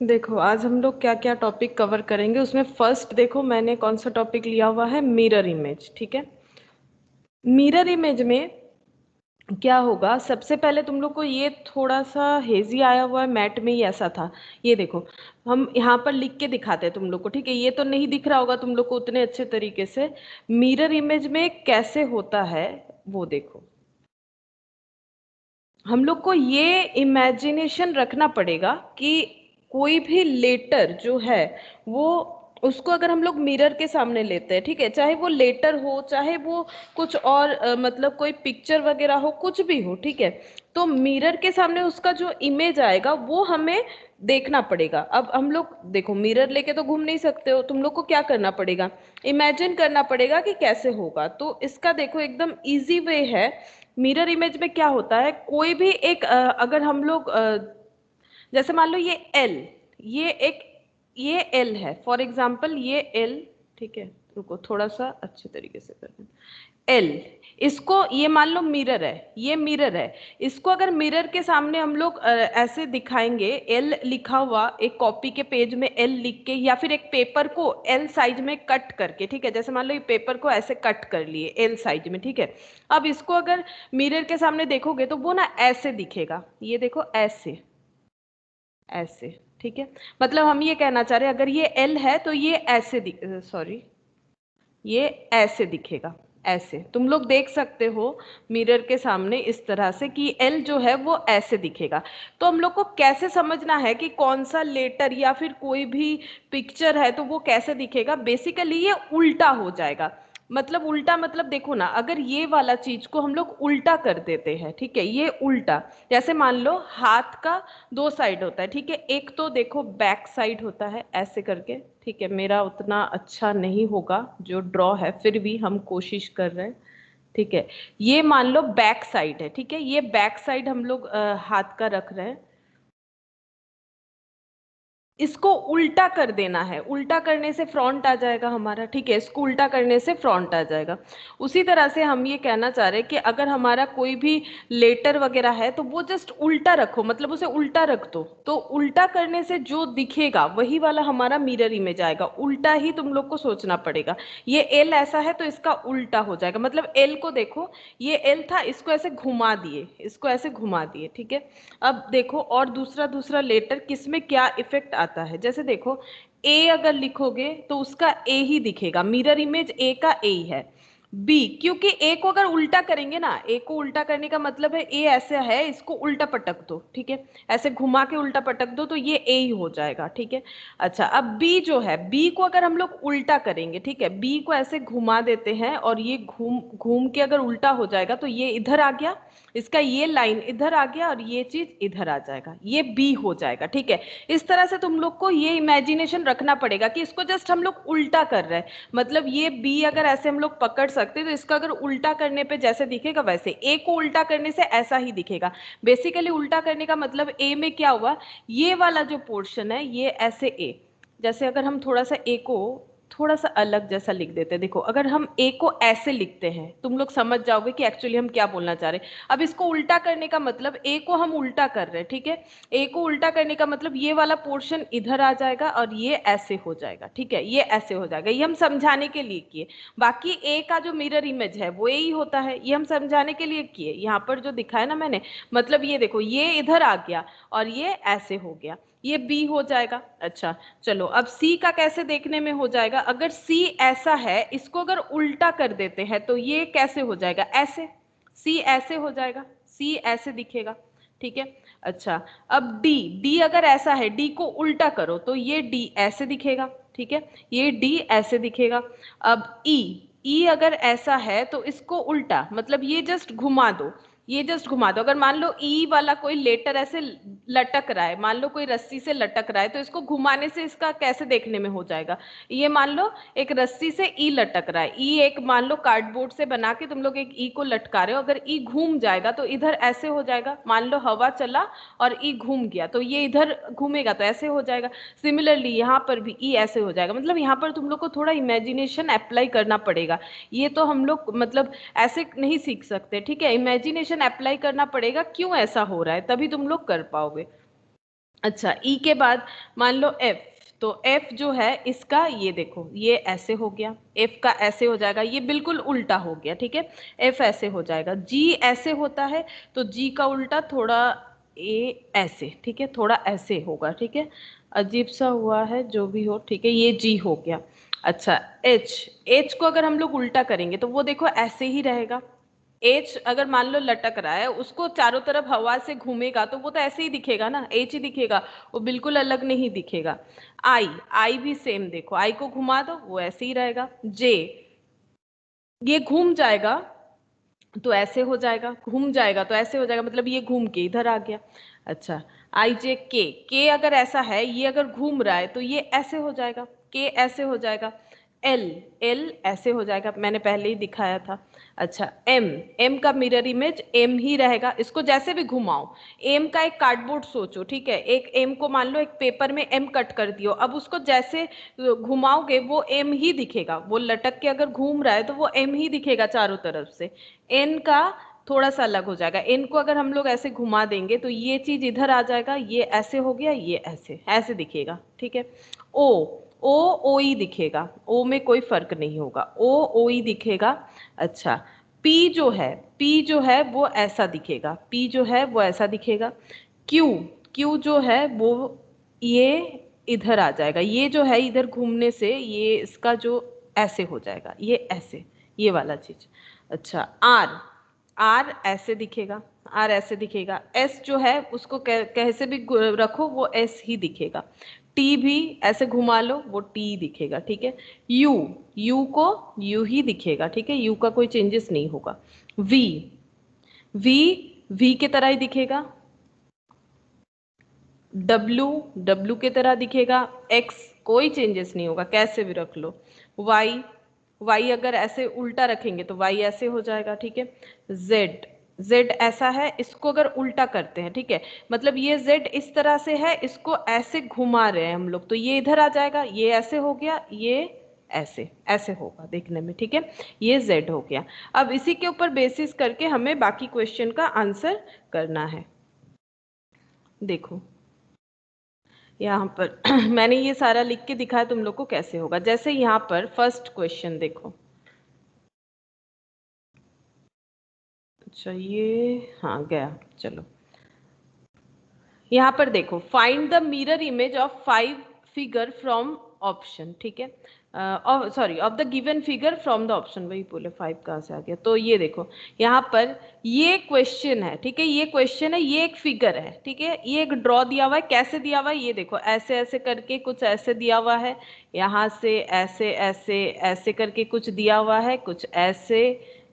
देखो आज हम लोग क्या क्या टॉपिक कवर करेंगे। उसमें फर्स्ट देखो मैंने कौन सा टॉपिक लिया हुआ है, मिरर इमेज। ठीक है, मिरर इमेज में क्या होगा, सबसे पहले तुम लोग को ये थोड़ा सा हेजी आया हुआ है, मैट में ही ऐसा था। ये देखो, हम यहाँ पर लिख के दिखाते हैं तुम लोग को, ठीक है। ये तो नहीं दिख रहा होगा तुम लोग को उतने अच्छे तरीके से। मिरर इमेज में कैसे होता है वो देखो। हम लोग को ये इमेजिनेशन रखना पड़ेगा कि कोई भी लेटर जो है वो, उसको अगर हम लोग मिरर के सामने लेते हैं, ठीक है, चाहे वो लेटर हो चाहे वो कुछ और मतलब कोई पिक्चर वगैरह हो, कुछ भी हो, ठीक है। तो मिरर के सामने उसका जो इमेज आएगा वो हमें देखना पड़ेगा। अब हम लोग देखो मिरर लेके तो घूम नहीं सकते हो, तुम लोग को क्या करना पड़ेगा, इमेजिन करना पड़ेगा कि कैसे होगा। तो इसका देखो एकदम इजी वे है। मिरर इमेज में क्या होता है, कोई भी एक अगर हम लोग जैसे मान लो ये एल, ये एक, ये एल है फॉर एग्जांपल, ये एल, ठीक है। रुको थोड़ा सा अच्छे तरीके से करते हैं। एल, इसको ये मान लो मिरर है, ये मिरर है। इसको अगर मिरर के सामने हम लोग ऐसे दिखाएंगे, एल लिखा हुआ एक कॉपी के पेज में एल लिख के, या फिर एक पेपर को एल साइज में कट करके, ठीक है। जैसे मान लो ये पेपर को ऐसे कट कर लिए एल साइज में, ठीक है। अब इसको अगर मिरर के सामने देखोगे तो वो ना ऐसे दिखेगा, ये देखो ऐसे, ऐसे, ठीक है। मतलब हम ये कहना चाह रहे हैं अगर ये एल है तो ये ऐसे सॉरी, ये ऐसे दिखेगा। ऐसे तुम लोग देख सकते हो मिरर के सामने इस तरह से कि एल जो है वो ऐसे दिखेगा। तो हम लोग को कैसे समझना है कि कौन सा लेटर या फिर कोई भी पिक्चर है तो वो कैसे दिखेगा, बेसिकली ये उल्टा हो जाएगा। मतलब उल्टा मतलब देखो ना, अगर ये वाला चीज को हम लोग उल्टा कर देते हैं, ठीक है, ये उल्टा, जैसे मान लो हाथ का दो साइड होता है, ठीक है। एक तो देखो बैक साइड होता है ऐसे करके, ठीक है। मेरा उतना अच्छा नहीं होगा जो ड्रॉ है, फिर भी हम कोशिश कर रहे हैं, ठीक है। ये मान लो बैक साइड है, ठीक है। ये बैक साइड हम लोग हाथ का रख रहे हैं। इसको उल्टा कर देना है, उल्टा करने से फ्रंट आ जाएगा हमारा, ठीक है। इसको उल्टा करने से फ्रंट आ जाएगा। उसी तरह से हम ये कहना चाह रहे हैं कि अगर हमारा कोई भी लेटर वगैरह है तो वो जस्ट उल्टा रखो, मतलब उसे उल्टा रख दो, तो उल्टा करने से जो दिखेगा वही वाला हमारा मिरर इमेज आएगा। उल्टा ही तुम लोग को सोचना पड़ेगा। ये एल ऐसा है तो इसका उल्टा हो जाएगा, मतलब एल को देखो, ये एल था, इसको ऐसे घुमा दिए, इसको ऐसे घुमा दिए, ठीक है। अब देखो और दूसरा दूसरा लेटर किसमें क्या इफेक्ट आता है, जैसे देखो ए अगर लिखोगे तो उसका ए ही दिखेगा, मिरर इमेज ए का ए ही है। बी, क्योंकि ए को अगर उल्टा करेंगे ना, ए को उल्टा करने का मतलब है ए ऐसा है, इसको उल्टा पटक दो, ठीक है। ऐसे घुमा के उल्टा पटक दो तो ये ए ही हो जाएगा, ठीक है। अच्छा, अब बी जो है, बी को अगर हम लोग उल्टा करेंगे, ठीक है, बी को ऐसे घुमा देते हैं और ये घूम घूम के अगर उल्टा हो जाएगा तो ये इधर आ गया, इसका ये लाइन इधर आ गया और ये चीज इधर आ जाएगा, ये बी हो जाएगा, ठीक है। इस तरह से तुम लोग को ये इमेजिनेशन रखना पड़ेगा कि इसको जस्ट हम लोग उल्टा कर रहे हैं। मतलब ये बी अगर ऐसे हम लोग पकड़ सकते तो इसका अगर उल्टा करने पे जैसे दिखेगा वैसे, ए को उल्टा करने से ऐसा ही दिखेगा। बेसिकली उल्टा करने का मतलब ए में क्या हुआ, ये वाला जो पोर्शन है ये ऐसे ए, जैसे अगर हम थोड़ा सा ए को थोड़ा सा अलग जैसा लिख देते हैं, देखो अगर हम ए को ऐसे लिखते हैं तुम लोग समझ जाओगे कि एक्चुअली हम क्या बोलना चाह रहे हैं। अब इसको उल्टा करने का मतलब, ए को हम उल्टा कर रहे हैं, ठीक है। ए को उल्टा करने का मतलब ये वाला पोर्शन इधर आ जाएगा और ये ऐसे हो जाएगा, ठीक है, ये ऐसे हो जाएगा। ये हम समझाने के लिए किए, बाकी ए का जो मिरर इमेज है वो यही होता है, ये हम समझाने के लिए किए। यहाँ पर जो दिखाया ना मैंने, मतलब ये देखो ये इधर आ गया और ये ऐसे हो गया, ये बी हो जाएगा। अच्छा, चलो अब सी का कैसे देखने में हो जाएगा, अगर सी ऐसा है इसको अगर उल्टा कर देते हैं तो ये कैसे हो जाएगा, ऐसे, सी ऐसे हो जाएगा, सी ऐसे दिखेगा, ठीक है। अच्छा, अब डी, डी अगर ऐसा है, डी को उल्टा करो तो ये डी ऐसे दिखेगा, ठीक है, ये डी ऐसे दिखेगा। अब ई, ई अगर ऐसा है तो इसको उल्टा, मतलब ये जस्ट घुमा दो, ये जस्ट घुमा दो। अगर मान लो ई वाला कोई लेटर ऐसे लटक रहा है, मान लो कोई रस्सी से लटक रहा है तो इसको घुमाने से इसका कैसे देखने में हो जाएगा, ये मान लो एक रस्सी से ई लटक रहा है, ई एक मान लो कार्डबोर्ड से बना के तुम लोग एक ई को लटका रहे हो, अगर ई घूम जाएगा तो इधर ऐसे हो जाएगा। मान लो हवा चला और ई घूम गया तो ये इधर घूमेगा तो ऐसे हो जाएगा। सिमिलरली यहाँ पर भी ई ऐसे हो जाएगा। मतलब यहाँ पर तुम लोग को थोड़ा इमेजिनेशन अप्लाई करना पड़ेगा। ये तो हम लोग मतलब ऐसे नहीं सीख सकते, ठीक है, इमेजिनेशन अप्लाई करना पड़ेगा, क्यों ऐसा हो रहा है तभी तुम लोग कर पाओगे। अच्छा, ई के बाद मान लो एफ, तो एफ जो है इसका ये देखो ये ऐसे हो गया, एफ का ऐसे हो जाएगा, ये बिल्कुल उल्टा हो गया, ठीक है। एफ ऐसे हो जाएगा, जी ऐसे होता है तो जी का उल्टा थोड़ा ए ऐसे, ठीक है, थोड़ा ऐसे होगा, ठीक है। अजीब सा हुआ है जो भी हो, ठीक है, ये जी हो गया। अच्छा, एच, एच को अगर हम लोग उल्टा करेंगे तो वो देखो ऐसे ही रहेगा। एच अगर मान लो लटक रहा है, उसको चारों तरफ हवा से घूमेगा तो वो तो ऐसे ही दिखेगा ना, एच ही दिखेगा, वो बिल्कुल अलग नहीं दिखेगा। आई, आई भी सेम देखो, आई को घुमा दो वो ऐसे ही रहेगा। जे, ये घूम जाएगा तो ऐसे हो जाएगा, घूम जाएगा तो ऐसे हो जाएगा, मतलब ये घूम के इधर आ गया। अच्छा, आई जे के अगर ऐसा है, ये अगर घूम रहा है तो ये ऐसे हो जाएगा, के ऐसे हो जाएगा। एल, एल ऐसे हो जाएगा, मैंने पहले ही दिखाया था। अच्छा, एम, एम का मिरर इमेज एम ही रहेगा, इसको जैसे भी घुमाओ। एम का एक कार्डबोर्ड सोचो, ठीक है, एक एम को मान लो एक पेपर में एम कट कर दियो, अब उसको जैसे घुमाओगे वो एम ही दिखेगा, वो लटक के अगर घूम रहा है तो वो एम ही दिखेगा चारों तरफ से। एन का थोड़ा सा अलग हो जाएगा, एन को अगर हम लोग ऐसे घुमा देंगे तो ये चीज इधर आ जाएगा, ये ऐसे हो गया, ये ऐसे ऐसे दिखेगा, ठीक है। ओ, ओ ई दिखेगा, ओ में कोई फर्क नहीं होगा, ओ ई दिखेगा। अच्छा, पी जो है, पी जो है वो ऐसा दिखेगा, पी जो है वो ऐसा दिखेगा। क्यू, क्यू जो है वो ये इधर आ जाएगा, ये जो है इधर घूमने से ये इसका जो ऐसे हो जाएगा, ये ऐसे, ये वाला चीज। अच्छा, आर, आर ऐसे दिखेगा, आर ऐसे दिखेगा। एस जो है उसको कैसे भी रखो वो एस ही दिखेगा। टी भी ऐसे घुमा लो वो टी दिखेगा, ठीक है। यू, यू को यू ही दिखेगा, ठीक है, यू का कोई चेंजेस नहीं होगा। वी, वी, वी के तरह ही दिखेगा। डब्ल्यू, डब्ल्यू के तरह दिखेगा। एक्स कोई चेंजेस नहीं होगा, कैसे भी रख लो। वाई, वाई अगर ऐसे उल्टा रखेंगे तो वाई ऐसे हो जाएगा, ठीक है। जेड, जेड ऐसा है, इसको अगर उल्टा करते हैं, ठीक है, मतलब ये जेड इस तरह से है, इसको ऐसे घुमा रहे हैं हम लोग तो ये इधर आ जाएगा, ये ऐसे हो गया, ये ऐसे ऐसे होगा देखने में, ठीक है। ये जेड हो गया। अब इसी के ऊपर बेसिस करके हमें बाकी क्वेश्चन का आंसर करना है। देखो यहाँ पर मैंने ये सारा लिख के दिखाया तुम लोग को कैसे होगा। जैसे यहाँ पर फर्स्ट क्वेश्चन देखो, अच्छा ये हाँ गया, चलो यहाँ पर देखो, find the mirror image of 5 figure from option, ठीक है, sorry of the given figure from the option, वही बोले 5 कहाँ से आ गया। तो ये देखो यहाँ पर ये क्वेश्चन है, ठीक है, ये क्वेश्चन है, ये एक फिगर है, ठीक है, ये एक ड्रॉ दिया हुआ है, कैसे दिया हुआ है ये देखो, ऐसे ऐसे करके कुछ ऐसे दिया हुआ है, यहाँ से ऐसे ऐसे ऐसे करके कुछ दिया हुआ है, कुछ ऐसे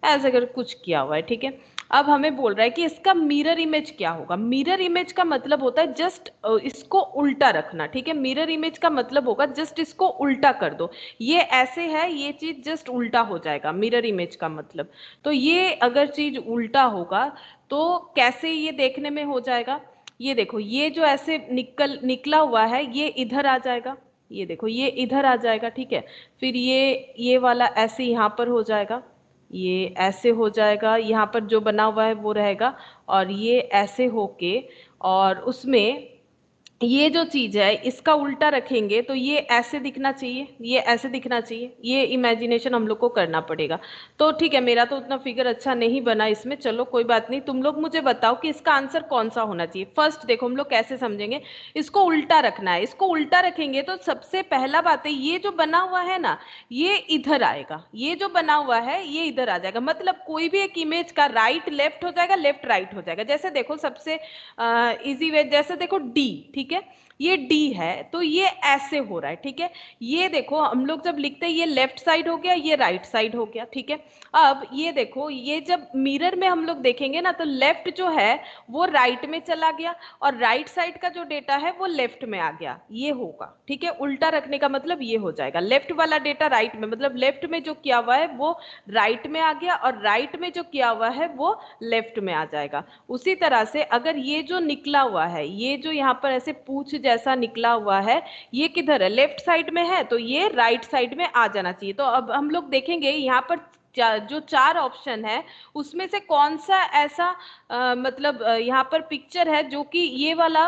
ऐसे कर कुछ किया हुआ है, ठीक है। अब हमें बोल रहा है कि इसका मिरर इमेज क्या होगा। मिरर इमेज का मतलब होता है जस्ट इसको उल्टा रखना, ठीक है, मिरर इमेज का मतलब होगा जस्ट इसको उल्टा कर दो, ये ऐसे है, ये चीज जस्ट उल्टा हो जाएगा मिरर इमेज का मतलब। तो ये अगर चीज उल्टा होगा तो कैसे ये देखने में हो जाएगा, ये देखो ये जो ऐसे निकला हुआ है ये इधर आ जाएगा, ये देखो ये इधर आ जाएगा, ठीक है। फिर ये वाला ऐसे यहाँ पर हो जाएगा, ये ऐसे हो जाएगा, यहाँ पर जो बना हुआ है वो रहेगा, और ये ऐसे होके, और उसमें ये जो चीज है इसका उल्टा रखेंगे तो ये ऐसे दिखना चाहिए, ये ऐसे दिखना चाहिए, ये इमेजिनेशन हम लोग को करना पड़ेगा। तो ठीक है, मेरा तो उतना फिगर अच्छा नहीं बना इसमें, चलो कोई बात नहीं, तुम लोग मुझे बताओ कि इसका आंसर कौन सा होना चाहिए। फर्स्ट देखो हम लोग कैसे समझेंगे, इसको उल्टा रखना है, इसको उल्टा रखेंगे तो सबसे पहला बात है ये जो बना हुआ है ना ये इधर आएगा, ये जो बना हुआ है ये इधर आ जाएगा, मतलब कोई भी एक इमेज का राइट लेफ्ट हो जाएगा, लेफ्ट राइट हो जाएगा। जैसे देखो सबसे इजी वे, जैसे देखो डी, ठीक है, ये डी है तो ये ऐसे हो रहा है, ठीक है। ये देखो हम लोग जब लिखते हैं ये लेफ्ट साइड हो गया, ये राइट साइड हो गया, ठीक है। अब ये देखो ये जब मिरर में हम लोग देखेंगे ना तो लेफ्ट जो है वो राइट में चला गया, और राइट साइड का जो डेटा है वो लेफ्ट में आ गया, ये होगा, ठीक है। उल्टा रखने का मतलब ये हो जाएगा, लेफ्ट वाला डेटा राइट में, मतलब लेफ्ट में जो किया हुआ है वो राइट में आ गया, और राइट में जो किया हुआ है वो लेफ्ट में आ जाएगा। उसी तरह से अगर ये जो निकला हुआ है, ये जो यहाँ पर ऐसे पूंछ जैसा निकला हुआ है, ये किधर है, लेफ्ट साइड में है, तो ये राइट साइड में आ जाना चाहिए। तो अब हम लोग देखेंगे यहाँ पर जो 4 ऑप्शन है उसमें से कौन सा ऐसा मतलब यहाँ पर पिक्चर है जो कि ये वाला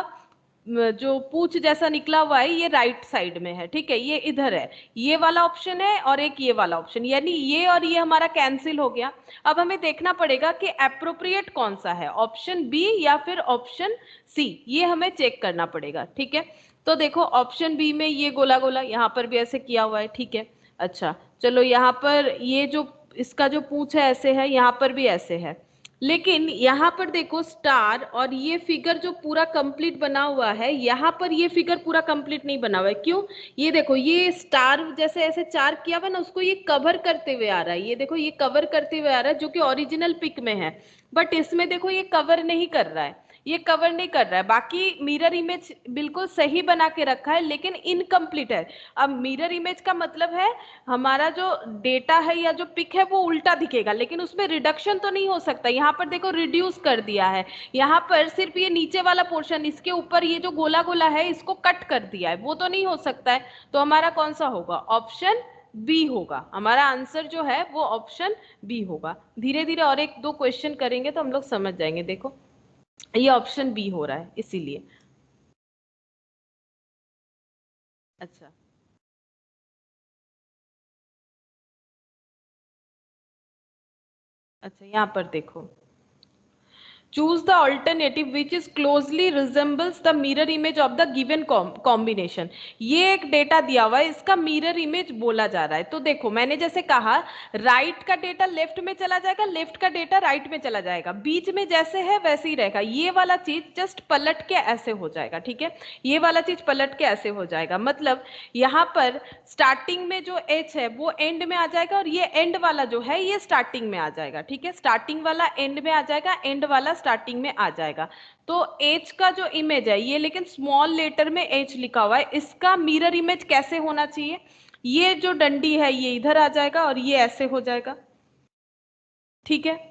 जो पूछ जैसा निकला हुआ है ये राइट साइड में है, ठीक है, ये इधर है, ये वाला ऑप्शन है और एक ये वाला ऑप्शन, यानी ये और ये हमारा कैंसिल हो गया। अब हमें देखना पड़ेगा कि एप्रोप्रिएट कौन सा है, ऑप्शन बी या फिर ऑप्शन सी, ये हमें चेक करना पड़ेगा, ठीक है। तो देखो ऑप्शन बी में ये गोला गोला यहाँ पर भी ऐसे किया हुआ है, ठीक है। अच्छा चलो यहाँ पर ये जो इसका जो पूछ है ऐसे है, यहाँ पर भी ऐसे है, लेकिन यहाँ पर देखो स्टार और ये फिगर जो पूरा कंप्लीट बना हुआ है, यहाँ पर ये फिगर पूरा कंप्लीट नहीं बना हुआ है। क्यों? ये देखो ये स्टार जैसे ऐसे चार किया हुआ ना, उसको ये कवर करते हुए आ रहा है, ये देखो ये कवर करते हुए आ रहा है, जो कि ओरिजिनल पिक में है, बट इसमें देखो ये कवर नहीं कर रहा है, ये कवर नहीं कर रहा है। बाकी मिरर इमेज बिल्कुल सही बना के रखा है, लेकिन इनकम्प्लीट है। अब मिरर इमेज का मतलब है हमारा जो डेटा है या जो पिक है वो उल्टा दिखेगा, लेकिन उसमें रिडक्शन तो नहीं हो सकता। यहाँ पर देखो रिड्यूस कर दिया है, यहाँ पर सिर्फ ये नीचे वाला पोर्शन, इसके ऊपर ये जो गोला गोला है इसको कट कर दिया है, वो तो नहीं हो सकता है। तो हमारा कौन सा होगा? ऑप्शन बी होगा। हमारा आंसर जो है वो ऑप्शन बी होगा। धीरे धीरे और एक दो क्वेश्चन करेंगे तो हम लोग समझ जाएंगे। देखो ये ऑप्शन बी हो रहा है इसीलिए। अच्छा अच्छा यहाँ पर देखो, choose the alternative which is closely resembles the mirror image of the given combination। ये एक डेटा दिया हुआ है, इसका मिरर इमेज बोला जा रहा है। तो देखो मैंने जैसे कहा राइट का डेटा लेफ्ट में चला जाएगा, लेफ्ट का डेटा राइट में चला जाएगा, बीच में जैसे है वैसे ही रहेगा। ये वाला चीज जस्ट पलट के ऐसे हो जाएगा, ठीक है, ये वाला चीज पलट के ऐसे हो जाएगा। मतलब यहाँ पर स्टार्टिंग में जो एच है वो एंड में आ जाएगा, और ये एंड वाला जो है ये स्टार्टिंग में आ जाएगा, ठीक है, स्टार्टिंग वाला एंड में आ जाएगा, एंड वाला स्टार्टिंग में आ जाएगा। तो एच का जो इमेज है ये लेकिन स्मॉल लेटर में एच लिखा हुआ है, इसका मिरर इमेज कैसे होना चाहिए? ये जो डंडी है ये इधर आ जाएगा और ये ऐसे हो जाएगा, ठीक है।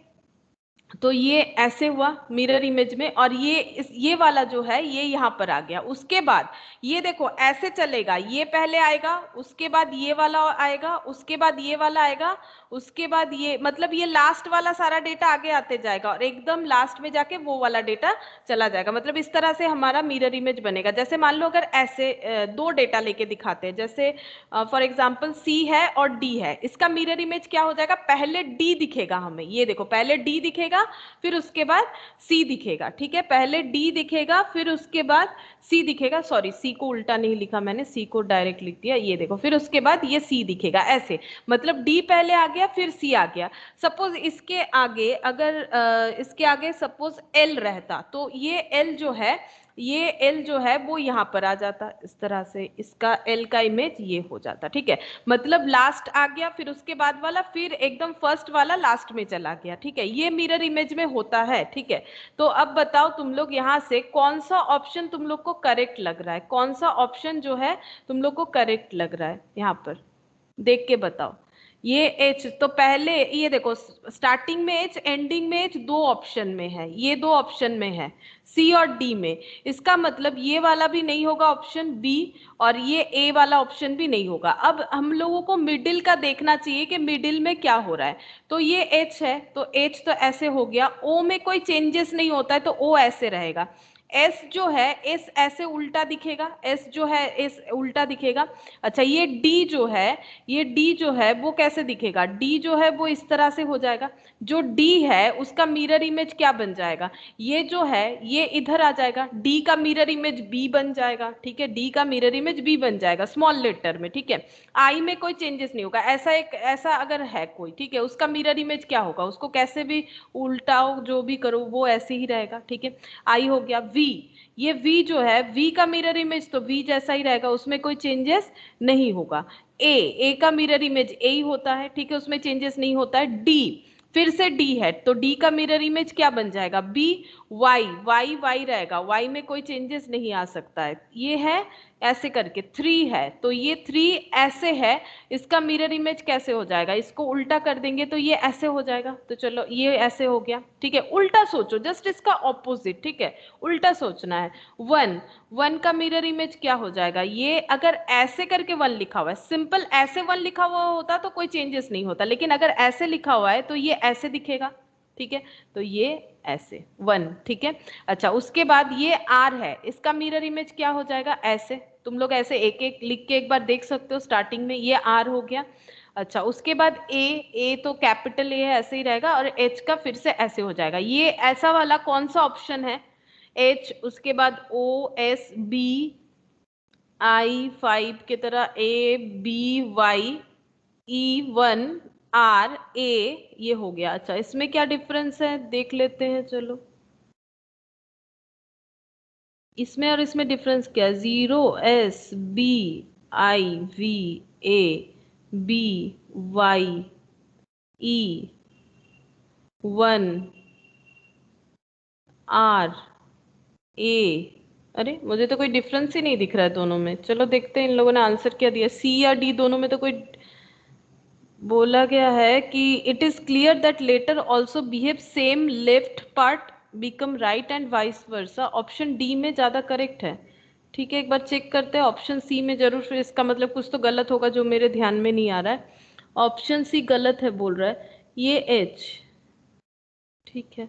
तो ये ऐसे हुआ मिरर इमेज में, और ये वाला जो है ये यहाँ पर आ गया। उसके बाद ये देखो ऐसे चलेगा, ये पहले आएगा, उसके बाद ये वाला आएगा, उसके बाद ये वाला आएगा, उसके बाद ये, मतलब ये लास्ट वाला सारा डेटा आगे आते जाएगा और एकदम लास्ट में जाके वो वाला डेटा चला जाएगा। मतलब इस तरह से हमारा मिरर इमेज बनेगा। जैसे मान लो अगर ऐसे दो डेटा लेके दिखाते हैं, जैसे फॉर एग्जाम्पल सी है और डी है, इसका मिरर इमेज क्या हो जाएगा? पहले डी दिखेगा हमें, ये देखो पहले डी दिखेगा, फिर उसके बाद सी दिखेगा, ठीक है, पहले डी दिखेगा फिर उसके बाद सी दिखेगा। सॉरी सी को उल्टा नहीं लिखा मैंने, सी को डायरेक्ट लिख दिया, ये देखो, फिर उसके बाद ये सी दिखेगा ऐसे। मतलब डी पहले आ गया फिर सी आ गया। सपोज इसके आगे अगर इसके आगे सपोज एल रहता, तो ये एल जो है, ये एल जो है वो यहाँ पर आ जाता, इस तरह से इसका एल का इमेज ये हो जाता, ठीक है। मतलब लास्ट आ गया फिर उसके बाद वाला, फिर एकदम फर्स्ट वाला लास्ट में चला गया, ठीक है, ये मिरर इमेज में होता है, ठीक है। तो अब बताओ तुम लोग यहाँ से कौन सा ऑप्शन तुम लोग को करेक्ट लग रहा है, कौन सा ऑप्शन जो है तुम लोग को करेक्ट लग रहा है, यहाँ पर देख के बताओ। ये एच तो पहले ये देखो स्टार्टिंग में एच एंडिंग में एच, दो ऑप्शन में है, ये दो ऑप्शन में है सी और डी में। इसका मतलब ये वाला भी नहीं होगा ऑप्शन बी, और ये ए वाला ऑप्शन भी नहीं होगा। अब हम लोगों को मिडिल का देखना चाहिए कि मिडिल में क्या हो रहा है। तो ये एच है तो एच तो ऐसे हो गया, ओ में कोई चेंजेस नहीं होता है तो ओ ऐसे रहेगा। एस जो है एस ऐसे उल्टा दिखेगा, एस जो है एस उल्टा दिखेगा। अच्छा ये डी जो है, ये डी जो है वो कैसे दिखेगा? डी जो है वो इस तरह से हो जाएगा। जो डी है उसका मिरर इमेज क्या बन जाएगा? ये जो है ये इधर आ जाएगा, डी का मिरर इमेज बी बन जाएगा, ठीक है, डी का मिरर इमेज बी बन जाएगा स्मॉल लेटर में, ठीक है। आई में कोई चेंजेस नहीं होगा। ऐसा एक ऐसा अगर है कोई, ठीक है, उसका मिरर इमेज क्या होगा? उसको कैसे भी उल्टाओ जो भी करो वो ऐसे ही रहेगा, ठीक है। आई हो गया। वी, ये वी जो है वी का मिरर इमेज तो वी जैसा ही रहेगा, उसमें कोई चेंजेस नहीं होगा। ए का मिरर इमेज ए ही होता है, ठीक है, उसमें चेंजेस नहीं होता है। डी, फिर से डी है तो डी का मिरर इमेज क्या बन जाएगा? बी। वाई, वाई वाई रहेगा, वाई में कोई चेंजेस नहीं आ सकता है। ये है ऐसे करके। थ्री है तो ये थ्री ऐसे है, इसका मिरर इमेज कैसे हो जाएगा? इसको उल्टा कर देंगे तो ये ऐसे हो जाएगा। तो चलो ये ऐसे हो गया, ठीक है, उल्टा सोचो, जस्ट इसका ऑपोजिट, ठीक है, उल्टा सोचना है। वन, वन का मिरर इमेज क्या हो जाएगा? ये अगर ऐसे करके वन लिखा हुआ है, सिंपल ऐसे वन लिखा हुआ होता तो कोई चेंजेस नहीं होता, लेकिन अगर ऐसे लिखा हुआ है तो ये ऐसे दिखेगा, ठीक है, तो ये ऐसे 1, ठीक है। अच्छा, उसके बाद ये R है, इसका मिरर इमेज क्या हो जाएगा, ऐसे। तुम लोग ऐसे एक एक लिख के एक बार देख सकते हो, स्टार्टिंग में ये R हो गया। अच्छा, उसके बाद ए तो कैपिटल ए है, ऐसे ही रहेगा, और H का फिर से ऐसे हो जाएगा। ये ऐसा वाला कौन सा ऑप्शन है, H, उसके बाद OSBI5 की तरह ABYE1RA, ये हो गया। अच्छा, इसमें क्या डिफरेंस है देख लेते हैं, चलो। इसमें और इसमें डिफरेंस क्या है, 0SBIVA1RA। अरे, मुझे तो कोई डिफरेंस ही नहीं दिख रहा है दोनों में। चलो देखते हैं इन लोगों ने आंसर क्या दिया, सी या डी, दोनों में तो कोई बोला गया है कि it is clear that letter also behave same, left part become right and vice versa. Option D में ज्यादा करेक्ट है। ठीक है, एक बार चेक करते हैं ऑप्शन सी में जरूर, फिर इसका मतलब कुछ तो गलत होगा जो मेरे ध्यान में नहीं आ रहा है। ऑप्शन सी गलत है बोल रहा है, ये एच, ठीक है,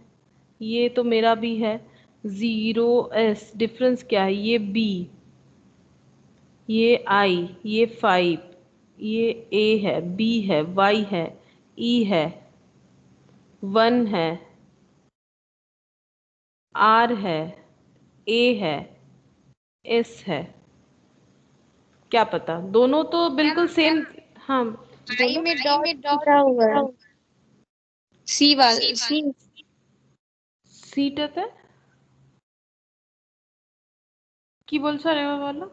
ये तो मेरा भी है। 0S, डिफरेंस क्या है, ये बी, ये आई, ये 5, ये ए है, बी है, वाई है, ई है, 1 है, आर है, ए है, एस है। क्या पता, दोनों तो बिल्कुल सेम। हाँ आई बोलो। में डॉट लिखा हुआ है, सी वाला, सी। सीट है की बोल सा रहे वाला।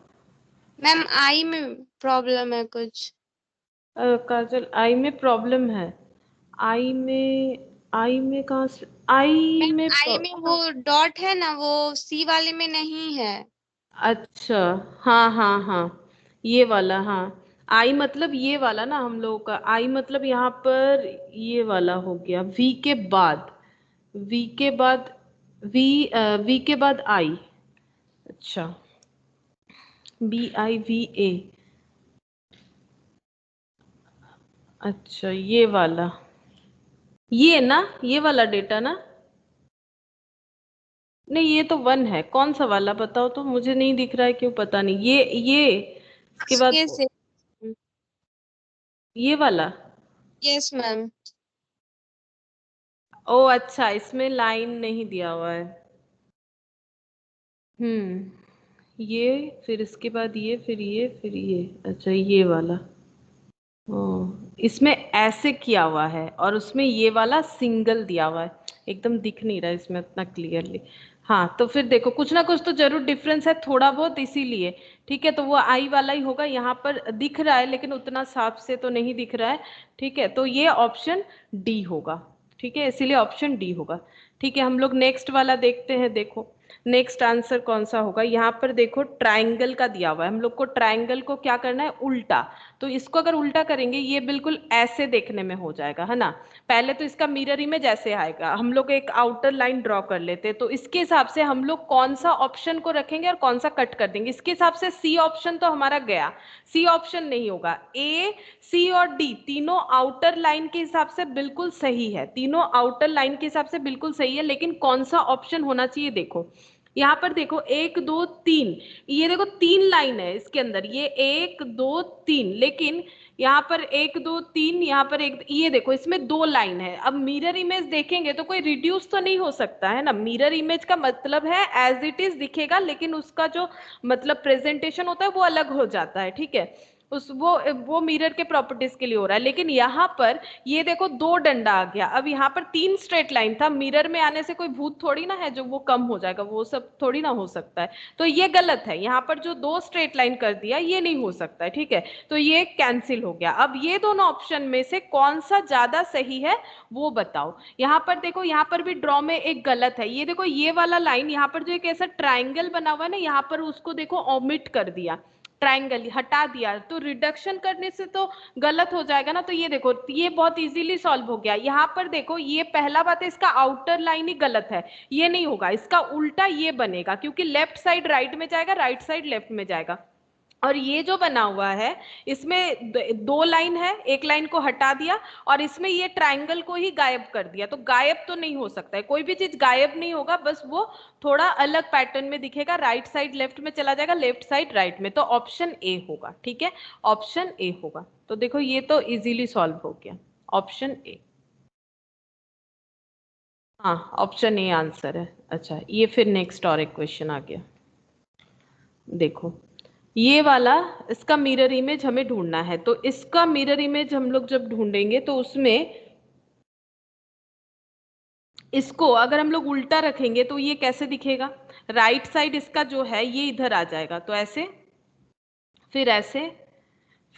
मैम आई में प्रॉब्लम है कुछ। काजल, आई में प्रॉब्लम है। आई में, आई में कहाँ से, आई मैम में आई में वो डॉट है ना, वो सी वाले में नहीं है। अच्छा, हाँ हाँ हाँ, ये वाला, हाँ। आई मतलब ये वाला ना, हम लोगों का आई मतलब यहाँ पर ये वाला हो गया, वी के बाद, वी के बाद, वी के बाद आई। अच्छा, BIVA। अच्छा, ये वाला, ये ना, ये वाला डेटा ना, नहीं ये तो 1 है, कौन सा वाला बताओ तो, मुझे नहीं दिख रहा है क्यों पता नहीं। ये इसके बाद ये से, ये वाला। Yes ma'am. ओ अच्छा, इसमें लाइन नहीं दिया हुआ है। ये, फिर इसके बाद ये, फिर ये, फिर ये। अच्छा, ये वाला, ओ, इसमें ऐसे किया हुआ है और उसमें ये वाला सिंगल दिया हुआ है, एकदम दिख नहीं रहा है इसमें उतना क्लियरली। हाँ, तो फिर देखो कुछ ना कुछ तो जरूर डिफरेंस है, थोड़ा बहुत, इसीलिए। ठीक है, तो वो आई वाला ही होगा, यहाँ पर दिख रहा है लेकिन उतना साफ से तो नहीं दिख रहा है। ठीक है, तो ये ऑप्शन डी होगा। ठीक है, इसीलिए ऑप्शन डी होगा। ठीक है, हम लोग नेक्स्ट वाला देखते हैं। देखो नेक्स्ट आंसर कौन सा होगा, यहाँ पर देखो ट्राइंगल का दिया हुआ है, हम लोग को ट्राइंगल को क्या करना है, उल्टा। तो इसको अगर उल्टा करेंगे ये बिल्कुल ऐसे देखने में हो जाएगा, है ना। पहले तो इसका मिरर इमेज ऐसे आएगा, हम लोग एक आउटर लाइन ड्रॉ कर लेते हैं, तो इसके हिसाब से हम लोग कौन सा ऑप्शन को रखेंगे और कौन सा कट कर देंगे। इसके हिसाब से सी ऑप्शन तो हमारा गया, सी ऑप्शन नहीं होगा। ए, सी और डी तीनों आउटर लाइन के हिसाब से बिल्कुल सही है, तीनों आउटर लाइन के हिसाब से बिल्कुल सही है, लेकिन कौन सा ऑप्शन होना चाहिए, देखो यहाँ पर देखो 1 2 3, ये देखो 3 लाइन है इसके अंदर, ये 1 2 3, लेकिन यहाँ पर 1 2 3, यहाँ पर एक, ये देखो इसमें 2 लाइन है। अब मिरर इमेज देखेंगे तो कोई रिड्यूस तो नहीं हो सकता है ना, मिरर इमेज का मतलब है एज इट इज दिखेगा, लेकिन उसका जो मतलब प्रेजेंटेशन होता है वो अलग हो जाता है। ठीक है, उस वो मिरर के प्रॉपर्टीज के लिए हो रहा है, लेकिन यहाँ पर ये देखो 2 डंडा आ गया। अब यहाँ पर 3 स्ट्रेट लाइन था, मिरर में आने से कोई भूत थोड़ी ना है जो वो कम हो जाएगा, वो सब थोड़ी ना हो सकता है। तो ये गलत है, यहाँ पर जो 2 स्ट्रेट लाइन कर दिया ये नहीं हो सकता है। ठीक है, तो ये कैंसिल हो गया। अब ये दोनों ऑप्शन में से कौन सा ज्यादा सही है वो बताओ। यहाँ पर देखो, यहाँ पर भी ड्रॉ में एक गलत है, ये देखो ये वाला लाइन, यहाँ पर जो एक ऐसा ट्राइंगल बना हुआ है ना, यहाँ पर उसको देखो ऑमिट कर दिया, ट्राइंगल हटा दिया, तो रिडक्शन करने से तो गलत हो जाएगा ना। तो ये देखो ये बहुत इजीली सॉल्व हो गया। यहाँ पर देखो ये पहला बात है, इसका आउटर लाइन ही गलत है, ये नहीं होगा, इसका उल्टा ये बनेगा, क्योंकि लेफ्ट साइड राइट में जाएगा, राइट साइड लेफ्ट में जाएगा। और ये जो बना हुआ है इसमें दो लाइन है, एक लाइन को हटा दिया और इसमें ये ट्रायंगल को ही गायब कर दिया, तो गायब तो नहीं हो सकता है, कोई भी चीज गायब नहीं होगा, बस वो थोड़ा अलग पैटर्न में दिखेगा, राइट साइड लेफ्ट में चला जाएगा, लेफ्ट साइड राइट में, तो ऑप्शन ए होगा। ठीक है, ऑप्शन ए होगा। तो देखो ये तो इजीली सॉल्व हो गया, ऑप्शन ए। हाँ, ऑप्शन ए आंसर है। अच्छा, ये फिर नेक्स्ट और एक क्वेश्चन आ गया, देखो ये वाला, इसका मिरर इमेज हमें ढूंढना है, तो इसका मिरर इमेज हम लोग जब ढूंढेंगे तो उसमें इसको अगर हम लोग उल्टा रखेंगे तो ये कैसे दिखेगा, राइट साइड इसका जो है ये इधर आ जाएगा, तो ऐसे, फिर ऐसे,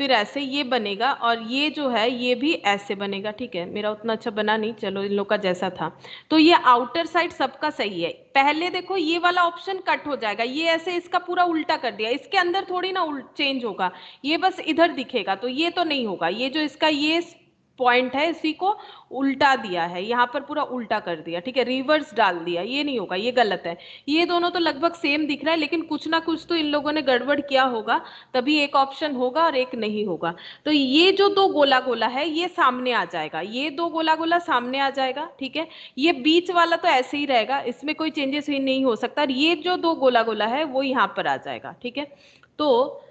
फिर ऐसे ये बनेगा, और ये जो है ये भी ऐसे बनेगा। ठीक है, मेरा उतना अच्छा बना नहीं, चलो इन लोग का जैसा था। तो ये आउटर साइड सबका सही है। पहले देखो ये वाला ऑप्शन कट हो जाएगा, ये ऐसे इसका पूरा उल्टा कर दिया, इसके अंदर थोड़ी ना चेंज होगा, ये बस इधर दिखेगा, तो ये तो नहीं होगा। ये जो इसका ये पॉइंट है इसी को उल्टा दिया है, यहाँ पर पूरा उल्टा कर दिया। ठीक है, रिवर्स डाल दिया, ये नहीं होगा, ये गलत है। ये दोनों तो लगभग सेम दिख रहा है, लेकिन कुछ ना कुछ तो इन लोगों ने गड़बड़ किया होगा, तभी एक ऑप्शन होगा और एक नहीं होगा। तो ये जो दो गोला गोला है ये सामने आ जाएगा, ये दो गोला गोला सामने आ जाएगा। ठीक है, ये बीच वाला तो ऐसे ही रहेगा, इसमें कोई चेंजेस ही नहीं हो सकता, और ये जो दो गोला गोला है वो यहाँ पर आ जाएगा। ठीक है, तो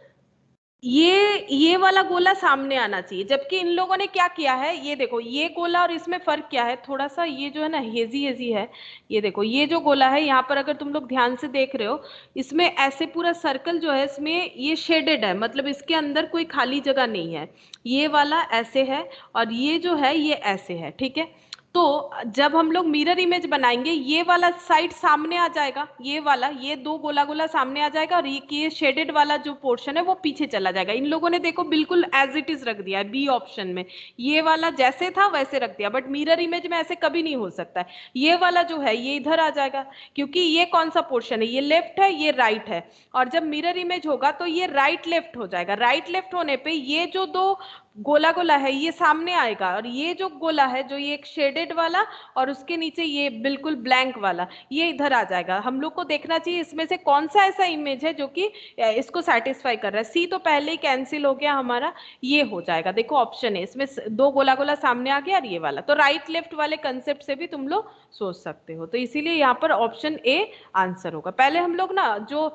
ये वाला गोला सामने आना चाहिए, जबकि इन लोगों ने क्या किया है, ये देखो ये गोला और इसमें फर्क क्या है, थोड़ा सा ये जो है ना हेजी हेजी है। ये देखो ये जो गोला है यहाँ पर अगर तुम लोग ध्यान से देख रहे हो, इसमें ऐसे पूरा सर्कल जो है इसमें ये शेडेड है, मतलब इसके अंदर कोई खाली जगह नहीं है। ये वाला ऐसे है और ये जो है ये ऐसे है। ठीक है, तो जब हम लोग मिरर इमेज बनाएंगे ये वाला साइड सामने आ जाएगा, ये वाला, ये दो गोला गोला सामने आ जाएगा, और ये शेडेड वाला जो पोर्शन है वो पीछे चला जाएगा। इन लोगों ने देखो बिल्कुल एज इट इज रख दिया है बी ऑप्शन में, ये वाला जैसे था वैसे रख दिया, बट मिरर इमेज में ऐसे कभी नहीं हो सकता है। ये वाला जो है ये इधर आ जाएगा, क्योंकि ये कौन सा पोर्शन है, ये लेफ्ट है ये राइट है, और जब मिरर इमेज होगा तो ये राइट लेफ्ट हो जाएगा। राइट लेफ्ट होने पे ये जो दो गोला गोला है ये सामने आएगा, और ये जो गोला है जो ये एक शेडेड वाला और उसके नीचे ये बिल्कुल ब्लैंक वाला ये इधर आ जाएगा। हम लोग को देखना चाहिए इसमें से कौन सा ऐसा इमेज है जो कि इसको सेटिस्फाई कर रहा है। सी तो पहले ही कैंसिल हो गया हमारा, ये हो जाएगा। देखो ऑप्शन है इसमें दो गोला गोला सामने आ गया और ये वाला, तो राइट लेफ्ट वाले कंसेप्ट से भी तुम लोग सोच सकते हो, तो इसीलिए यहाँ पर ऑप्शन ए आंसर होगा। पहले हम लोग ना जो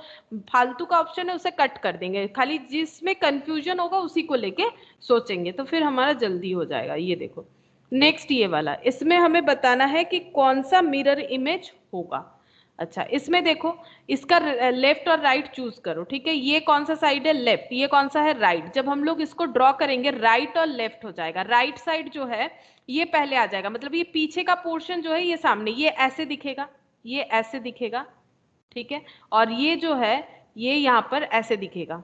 फालतू का ऑप्शन है उसे कट कर देंगे, खाली जिसमें कंफ्यूजन होगा उसी को लेके सोचेंगे, तो फिर हमारा जल्दी हो जाएगा। ये देखो नेक्स्ट ये वाला, इसमें हमें बताना है कि कौन सा मिरर इमेज होगा। अच्छा, इसमें देखो इसका लेफ्ट और राइट चूज करो। ठीक है, ये कौन सा साइड है, लेफ्ट, ये कौन सा है, राइट। जब हम लोग इसको ड्रॉ करेंगे राइट और लेफ्ट हो जाएगा, राइट साइड जो है ये पहले आ जाएगा, मतलब ये पीछे का पोर्शन जो है ये सामने, ये ऐसे दिखेगा, ये ऐसे दिखेगा। ठीक है, और ये जो है ये यहाँ पर ऐसे दिखेगा,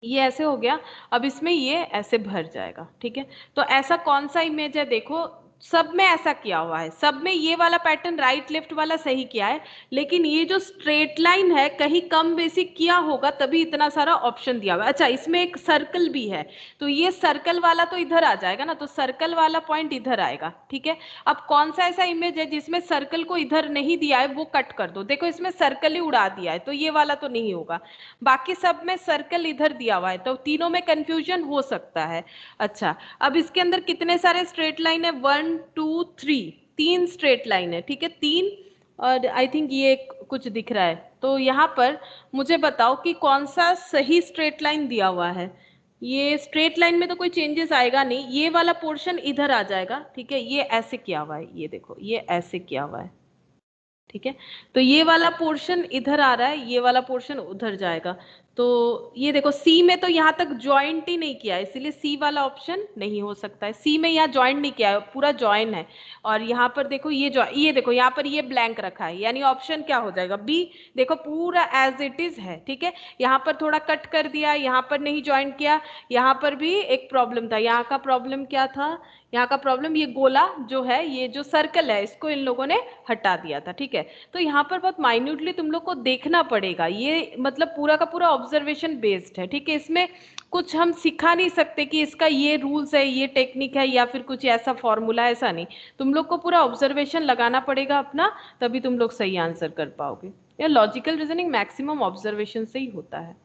ये ऐसे हो गया। अब इसमें ये ऐसे भर जाएगा। ठीक है, तो ऐसा कौन सा इमेज है, देखो सब में ऐसा किया हुआ है, सब में ये वाला पैटर्न राइट लेफ्ट वाला सही किया है, लेकिन ये जो स्ट्रेट लाइन है कहीं कम बेसिक किया होगा तभी इतना सारा ऑप्शन दिया हुआ है। अच्छा, इसमें एक सर्कल भी है, तो ये सर्कल वाला तो इधर आ जाएगा ना, तो सर्कल वाला पॉइंट इधर आएगा। ठीक है, अब कौन सा ऐसा इमेज है जिसमें सर्कल को इधर नहीं दिया है वो कट कर दो। देखो इसमें सर्कल ही उड़ा दिया है, तो ये वाला तो नहीं होगा, बाकी सब में सर्कल इधर दिया हुआ है, तो तीनों में कंफ्यूजन हो सकता है। अच्छा, अब इसके अंदर कितने सारे स्ट्रेट लाइन है, 1 2 3, तीन स्ट्रेट लाइन है। ठीक है, तीन, और आई थिंक ये कुछ दिख रहा है, तो यहाँ पर मुझे बताओ कि कौन सा सही स्ट्रेट लाइन दिया हुआ है। ये स्ट्रेट लाइन में तो कोई चेंजेस आएगा नहीं, ये वाला पोर्शन इधर आ जाएगा। ठीक है, ये ऐसे किया हुआ है, ये देखो ये ऐसे किया हुआ है। ठीक है, तो ये वाला पोर्शन इधर आ रहा है, ये वाला पोर्शन उधर जाएगा, तो ये देखो सी में तो यहाँ तक ज्वाइंट ही नहीं किया है, इसलिए सी वाला ऑप्शन नहीं हो सकता है। सी में यहाँ ज्वाइंट नहीं किया है, पूरा ज्वाइन है, और यहाँ पर देखो ये देखो यहाँ पर ये ब्लैंक रखा है, यानी ऑप्शन क्या हो जाएगा, बी। देखो पूरा एज इट इज है। ठीक है, यहाँ पर थोड़ा कट कर दिया, यहाँ पर नहीं ज्वाइंट किया, यहाँ पर भी एक प्रॉब्लम था। यहाँ का प्रॉब्लम क्या था, यहाँ का प्रॉब्लम ये गोला जो है, ये जो सर्कल है इसको इन लोगों ने हटा दिया था। ठीक है, तो यहाँ पर बहुत माइन्यूटली तुम लोग को देखना पड़ेगा, ये मतलब पूरा का पूरा ऑब्जर्वेशन बेस्ड है। ठीक है, इसमें कुछ हम सिखा नहीं सकते कि इसका ये रूल्स है, ये टेक्निक है, या फिर कुछ ऐसा फॉर्मूला है, ऐसा नहीं। तुम लोग को पूरा ऑब्जर्वेशन लगाना पड़ेगा अपना, तभी तुम लोग सही आंसर कर पाओगे। या लॉजिकल रीजनिंग मैक्सिमम ऑब्जर्वेशन से ही होता है।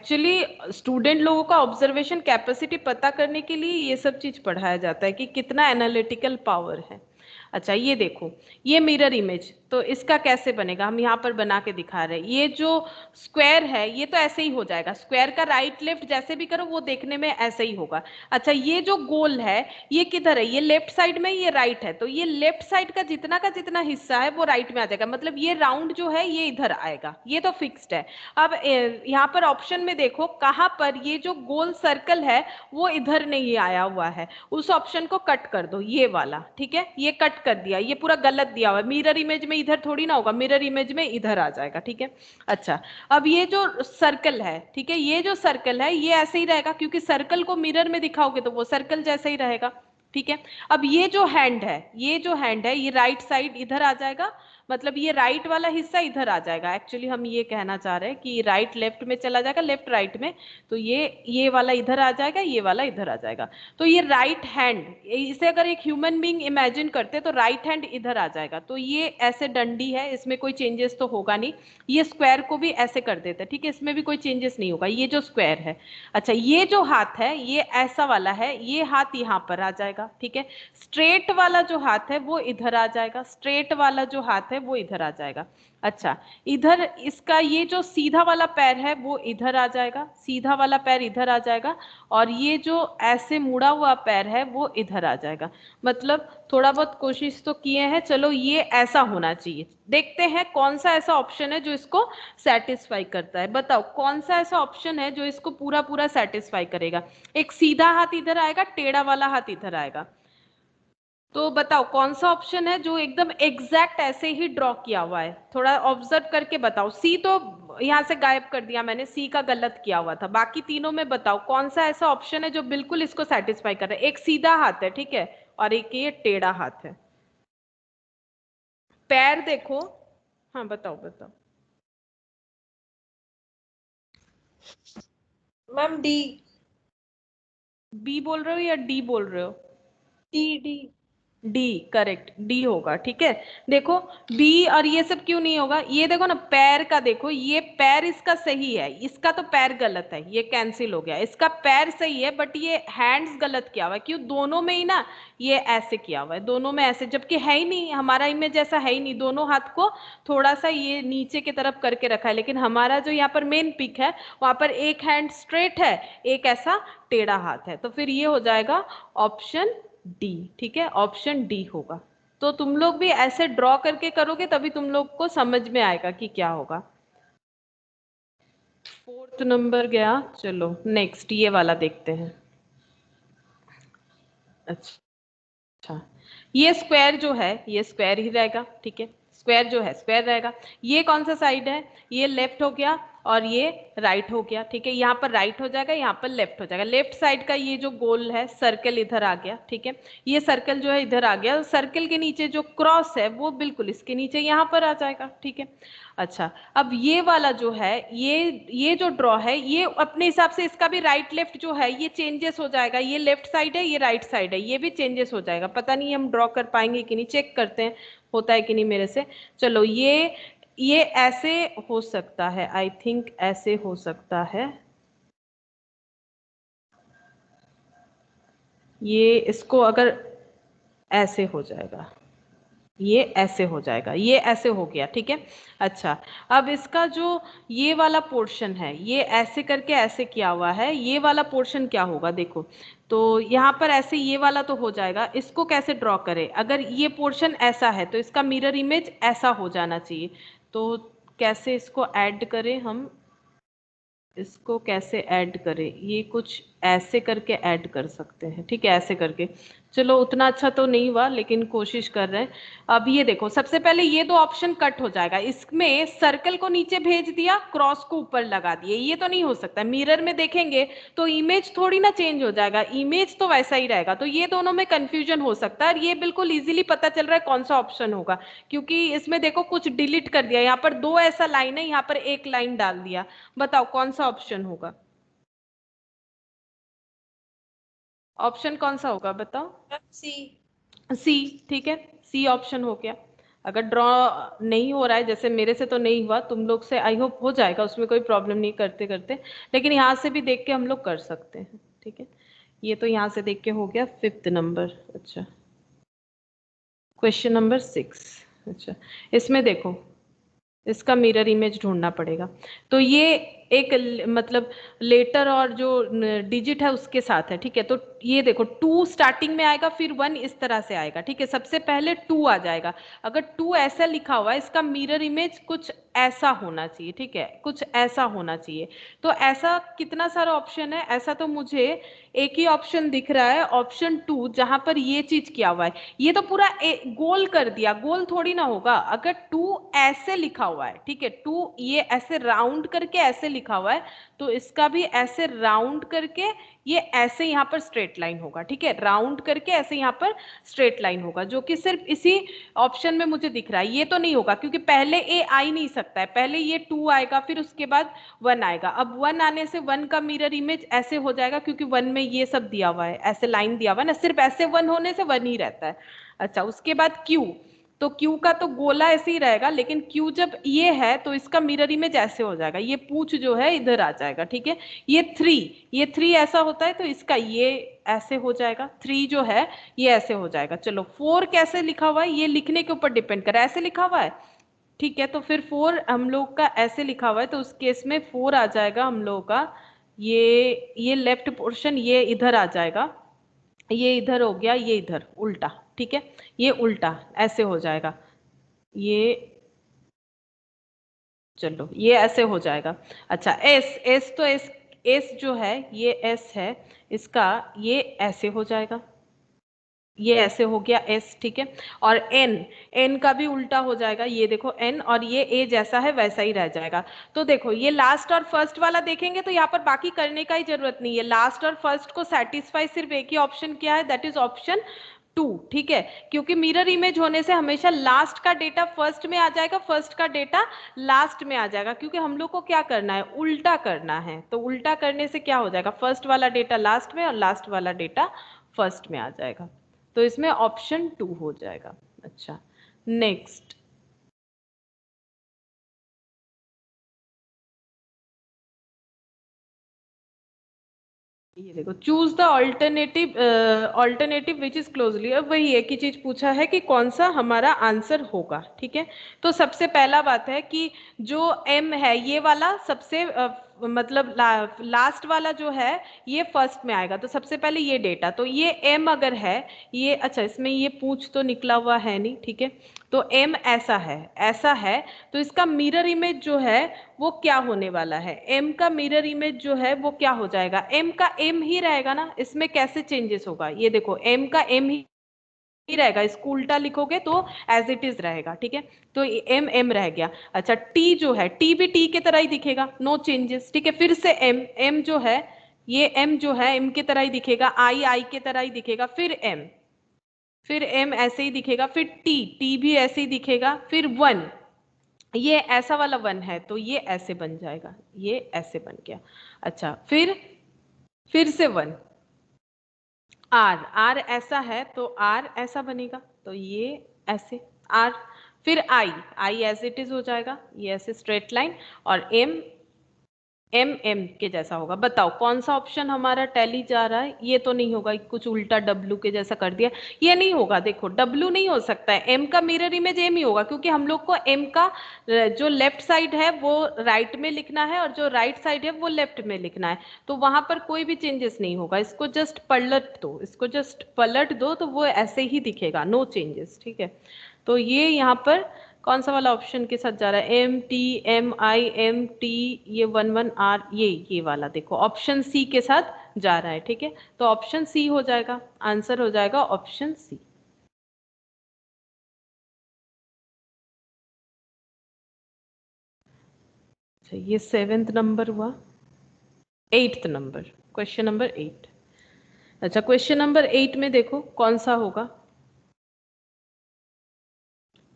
एक्चुअली स्टूडेंट लोगों का ऑब्जर्वेशन कैपेसिटी पता करने के लिए ये सब चीज पढ़ाया जाता है कि कितना एनालिटिकल पावर है। अच्छा ये देखो, ये मिरर इमेज, तो इसका कैसे बनेगा, हम यहाँ पर बना के दिखा रहे हैं। ये जो स्क्वायर है ये तो ऐसे ही हो जाएगा, स्क्वायर का राइट लेफ्ट जैसे भी करो वो देखने में ऐसे ही होगा। अच्छा ये जो गोल है ये किधर है, ये लेफ्ट साइड में, ये राइट है, तो ये लेफ्ट साइड का जितना हिस्सा है वो राइट में आ जाएगा, मतलब ये राउंड जो है ये इधर आएगा, ये तो फिक्स्ड है। अब यहाँ पर ऑप्शन में देखो कहाँ पर ये जो गोल सर्कल है वो इधर नहीं आया हुआ है, उस ऑप्शन को कट कर दो, ये वाला, ठीक है, ये कट कर दिया, ये पूरा गलत दिया हुआ है, मिरर इमेज में इधर थोड़ी ना होगा, मिरर इमेज में इधर आ जाएगा, ठीक है। अच्छा अब ये जो सर्कल है, ठीक है, ये जो सर्कल है ये ऐसे ही रहेगा, क्योंकि सर्कल को मिरर में दिखाओगे तो वो सर्कल जैसे ही रहेगा, ठीक है। अब ये जो हैंड है, ये जो हैंड है ये राइट साइड इधर आ जाएगा, मतलब ये राइट वाला हिस्सा इधर आ जाएगा, एक्चुअली हम ये कहना चाह रहे हैं कि राइट लेफ्ट में चला जाएगा, लेफ्ट राइट में, तो ये वाला इधर आ जाएगा, ये वाला इधर आ जाएगा। तो ये राइट हैंड, इसे अगर एक ह्यूमन बीइंग इमेजिन करते तो राइट हैंड इधर आ जाएगा, तो ये ऐसे डंडी है, इसमें कोई चेंजेस तो होगा नहीं। ये स्क्वायर को भी ऐसे कर देते हैं, ठीक है, इसमें भी कोई चेंजेस नहीं होगा, ये जो स्क्वायर है। अच्छा ये जो हाथ है ये ऐसा वाला है, ये हाथ यहाँ पर आ जाएगा, ठीक है। स्ट्रेट वाला जो हाथ है वो इधर आ जाएगा, स्ट्रेट वाला जो हाथ है वो इधर आ जाएगा। अच्छा इधर इसका ये जो सीधा वाला पैर है वो इधर आ जाएगा, सीधा वाला पैर इधर आ जाएगा, और ये जो ऐसे मुड़ा हुआ पैर है वो इधर आ जाएगा। मतलब थोड़ा बहुत कोशिश तो किए हैं, चलो ये ऐसा होना चाहिए, देखते हैं कौन सा ऐसा ऑप्शन है जो इसको सेटिस्फाई करता है। बताओ कौन सा ऐसा ऑप्शन है जो इसको पूरा पूरा सेटिस्फाई करेगा। एक सीधा हाथ इधर आएगा, टेढ़ा वाला हाथ इधर आएगा, तो बताओ कौन सा ऑप्शन है जो एकदम एग्जैक्ट ऐसे ही ड्रॉ किया हुआ है, थोड़ा ऑब्जर्व करके बताओ। सी तो यहां से गायब कर दिया मैंने, सी का गलत किया हुआ था, बाकी तीनों में बताओ कौन सा ऐसा ऑप्शन है जो बिल्कुल इसको सेटिस्फाई कर रहा है। एक सीधा हाथ है, ठीक है, और एक ये टेढ़ा हाथ है। पैर देखो, हाँ बताओ बताओ। Ma'am D. बी बोल रहे हो या डी बोल रहे हो? D D. D correct, D होगा, ठीक है। देखो बी और ये सब क्यों नहीं होगा, ये देखो ना पैर का, देखो ये पैर इसका सही है, इसका तो पैर गलत है, ये कैंसिल हो गया, इसका पैर सही है बट ये हैंड्स गलत किया हुआ है, क्यों, दोनों में ही ना ये ऐसे किया हुआ है, दोनों में ऐसे, जबकि है ही नहीं, हमारा इमेज ऐसा है ही नहीं, दोनों हाथ को थोड़ा सा ये नीचे की तरफ करके रखा है, लेकिन हमारा जो यहाँ पर मेन पिक है वहां पर एक हैंड स्ट्रेट है, एक ऐसा टेढ़ा हाथ है, तो फिर ये हो जाएगा ऑप्शन डी, ठीक है, ऑप्शन डी होगा। तो तुम लोग भी ऐसे ड्रॉ करके करोगे तभी तुम लोग को समझ में आएगा कि क्या होगा। फोर्थ नंबर गया, चलो नेक्स्ट ये वाला देखते हैं। अच्छा ये स्क्वायर जो है ये स्क्वायर ही रहेगा, ठीक है, स्क्वायर जो है स्क्वायर रहेगा। ये कौन सा साइड है, ये लेफ्ट हो गया और ये राइट हो गया, ठीक है, यहाँ पर राइट हो जाएगा, यहाँ पर लेफ्ट हो जाएगा। लेफ्ट साइड का ये जो गोल है सर्कल इधर आ गया, ठीक है, ये सर्कल जो है इधर आ गया, सर्कल के नीचे जो क्रॉस है वो बिल्कुल इसके नीचे यहाँ पर आ जाएगा, ठीक है। अच्छा अब ये वाला जो है, ये जो ड्रॉ है ये अपने हिसाब से इसका भी राइट लेफ्ट जो है ये चेंजेस हो जाएगा, ये लेफ्ट साइड है ये राइट साइड है, ये भी चेंजेस हो जाएगा, पता नहीं हम ड्रॉ कर पाएंगे कि नहीं, चेक करते हैं होता है कि नहीं मेरे से। चलो ये ऐसे हो सकता है, आई थिंक ऐसे हो सकता है, ये इसको अगर ऐसे हो जाएगा, ये ऐसे हो जाएगा, ये ऐसे हो गया, ठीक है। अच्छा अब इसका जो ये वाला पोर्शन है ये ऐसे करके ऐसे किया हुआ है, ये वाला पोर्शन क्या होगा देखो, तो यहाँ पर ऐसे ये वाला तो हो जाएगा, इसको कैसे ड्रॉ करें, अगर ये पोर्शन ऐसा है तो इसका मिरर इमेज ऐसा हो जाना चाहिए, तो कैसे इसको ऐड करें हम, इसको कैसे ऐड करें, ये कुछ ऐसे करके ऐड कर सकते हैं, ठीक है, ऐसे करके, चलो उतना अच्छा तो नहीं हुआ लेकिन कोशिश कर रहे हैं। अब ये देखो सबसे पहले ये दो ऑप्शन कट हो जाएगा, इसमें सर्कल को नीचे भेज दिया, क्रॉस को ऊपर लगा दिए, ये तो नहीं हो सकता, मिरर में देखेंगे तो इमेज थोड़ी ना चेंज हो जाएगा, इमेज तो वैसा ही रहेगा, तो ये दोनों में कंफ्यूजन हो सकता है, और ये बिल्कुल इजीली पता चल रहा है कौन सा ऑप्शन होगा, क्योंकि इसमें देखो कुछ डिलीट कर दिया, यहाँ पर दो ऐसा लाइन है, यहाँ पर एक लाइन डाल दिया, बताओ कौन सा ऑप्शन होगा, ऑप्शन कौन सा होगा बताओ। मैम सी। सी, ठीक है, सी ऑप्शन हो गया। अगर ड्रॉ नहीं हो रहा है, जैसे मेरे से तो नहीं हुआ, तुम लोग से आई होप हो जाएगा, उसमें कोई प्रॉब्लम नहीं करते करते, लेकिन यहाँ से भी देख के हम लोग कर सकते हैं, ठीक है। ये तो यहाँ से देख के हो गया 5th नंबर। अच्छा, क्वेश्चन नंबर 6। अच्छा, इसमें देखो, इसका मिरर इमेज ढूंढना पड़ेगा। तो ये एक मतलब लेटर और जो डिजिट है उसके साथ है, ठीक है। तो ये देखो 2 स्टार्टिंग में आएगा, फिर 1 इस तरह से आएगा, ठीक है। सबसे पहले 2 आ जाएगा। अगर 2 ऐसा लिखा हुआ है, इसका मिरर इमेज कुछ ऐसा होना चाहिए, ठीक है, कुछ ऐसा होना चाहिए। तो ऐसा कितना सारा ऑप्शन है? ऐसा तो मुझे एक ही ऑप्शन दिख रहा है, ऑप्शन 2, जहां पर ये चीज किया हुआ है। ये तो पूरा गोल कर दिया, गोल थोड़ी ना होगा। अगर 2 ऐसे लिखा हुआ है, ठीक है, 2 ये ऐसे राउंड करके ऐसे लिखा हुआ है, तो इसका भी ऐसे राउंड करके ये ऐसे यहाँ पर स्ट्रेट लाइन होगा, ठीक है। राउंड करके ऐसे यहाँ पर स्ट्रेट लाइन होगा, जो कि सिर्फ इसी ऑप्शन में मुझे दिख रहा है। ये तो नहीं होगा, क्योंकि पहले ए आ ही नहीं सकता है। पहले ये 2 आएगा, फिर उसके बाद 1 आएगा। अब 1 आने से 1 का मिरर इमेज ऐसे हो जाएगा, क्योंकि 1 में ये सब दिया हुआ है, ऐसे लाइन दिया हुआ है ना, सिर्फ ऐसे 1 होने से 1 ही रहता है। अच्छा, उसके बाद क्यू, तो क्यू का तो गोला ऐसे ही रहेगा, लेकिन क्यू जब ये है तो इसका मिरर इमेज ऐसे हो जाएगा, ये पूंछ जो है इधर आ जाएगा, ठीक है। ये 3 ऐसा होता है, तो इसका ये ऐसे हो जाएगा, 3 जो है ये ऐसे हो जाएगा। चलो 4 कैसे लिखा हुआ है, ये लिखने के ऊपर डिपेंड कर रहा है, ऐसे लिखा हुआ है, ठीक है। तो फिर 4 हम लोग का ऐसे लिखा हुआ है, तो उस केस में 4 आ जाएगा हम लोगों का, ये लेफ्ट पोर्शन ये इधर आ जाएगा, ये इधर हो गया, ये इधर उल्टा, ठीक है। ये उल्टा ऐसे हो जाएगा, ये, चलो ये ऐसे हो जाएगा। अच्छा, एस, एस तो एस, एस जो है ये एस है, इसका ये ऐसे हो जाएगा, ये ऐसे हो गया एस, ठीक है। और एन, एन का भी उल्टा हो जाएगा, ये देखो एन, और ये ए जैसा है वैसा ही रह जाएगा। तो देखो ये लास्ट और फर्स्ट वाला देखेंगे तो यहाँ पर बाकी करने का ही जरूरत नहीं है। लास्ट और फर्स्ट को सेटिस्फाई सिर्फ एक ही ऑप्शन किया है, दैट इज ऑप्शन 2, ठीक है। क्योंकि मिरर इमेज होने से हमेशा लास्ट का डेटा फर्स्ट में आ जाएगा, फर्स्ट का डेटा लास्ट में आ जाएगा, क्योंकि हम लोग को क्या करना है, उल्टा करना है। तो उल्टा करने से क्या हो जाएगा, फर्स्ट वाला डेटा लास्ट में और लास्ट वाला डेटा फर्स्ट में आ जाएगा। तो इसमें ऑप्शन 2 हो जाएगा। अच्छा, नेक्स्ट, ये देखो, choose the alternative, alternative which is closely. अब वही एक ही चीज पूछा है कि कौन सा हमारा आंसर होगा, ठीक है। तो सबसे पहला बात है कि जो एम है ये वाला सबसे मतलब लास्ट वाला जो है ये फर्स्ट में आएगा। तो सबसे पहले ये डेटा, तो ये एम अगर है, ये, अच्छा इसमें ये पूछ तो निकला हुआ है नहीं, ठीक है। तो एम ऐसा है, ऐसा है, तो इसका मिरर इमेज जो है वो क्या होने वाला है, एम का मिरर इमेज जो है वो क्या हो जाएगा, एम का एम ही रहेगा ना। इसमें कैसे चेंजेस होगा, ये देखो एम का एम ही रहेगा, इसको उल्टा लिखोगे तो एज इट इज रहेगा, ठीक है। तो एम एम रह गया। अच्छा, टी जो है, टी भी टी के तरह ही दिखेगा, नो चेंजेस, ठीक है। फिर से एम, एम जो है, ये एम जो है एम के तरह ही दिखेगा, आई आई के तरह ही दिखेगा, फिर एम, फिर एम ऐसे ही दिखेगा, फिर टी, टी भी ऐसे ही दिखेगा, फिर 1, ये ऐसा वाला 1 है तो ये ऐसे बन जाएगा, ये ऐसे बन गया। अच्छा, फिर से 1, आर, आर ऐसा है तो आर ऐसा बनेगा, तो ये ऐसे आर, फिर आई, आई एज इट इज हो जाएगा, ये ऐसे स्ट्रेट लाइन, और एम, एम एम के जैसा होगा। बताओ कौन सा ऑप्शन हमारा टैली जा रहा है, ये तो नहीं होगा, कुछ उल्टा डब्लू के जैसा कर दिया, ये नहीं होगा। देखो डब्लू नहीं हो सकता है, एम का मिरर इमेज एम ही होगा, क्योंकि हम लोग को एम का जो लेफ्ट साइड है वो राइट में लिखना है और जो राइट साइड है वो लेफ्ट में लिखना है। तो वहां पर कोई भी चेंजेस नहीं होगा, इसको जस्ट पलट दो, इसको जस्ट पलट दो तो वो ऐसे ही दिखेगा, नो चेंजेस, ठीक है। तो ये यहाँ पर कौन सा वाला ऑप्शन के साथ जा रहा है, M T M I M T, ये 1 1 आर, ये वाला देखो ऑप्शन सी के साथ जा रहा है, ठीक है। तो ऑप्शन सी हो जाएगा, आंसर हो जाएगा ऑप्शन सी। अच्छा, ये 7th नंबर हुआ। 8th number, question number 8। अच्छा, क्वेश्चन नंबर 8 में देखो कौन सा होगा,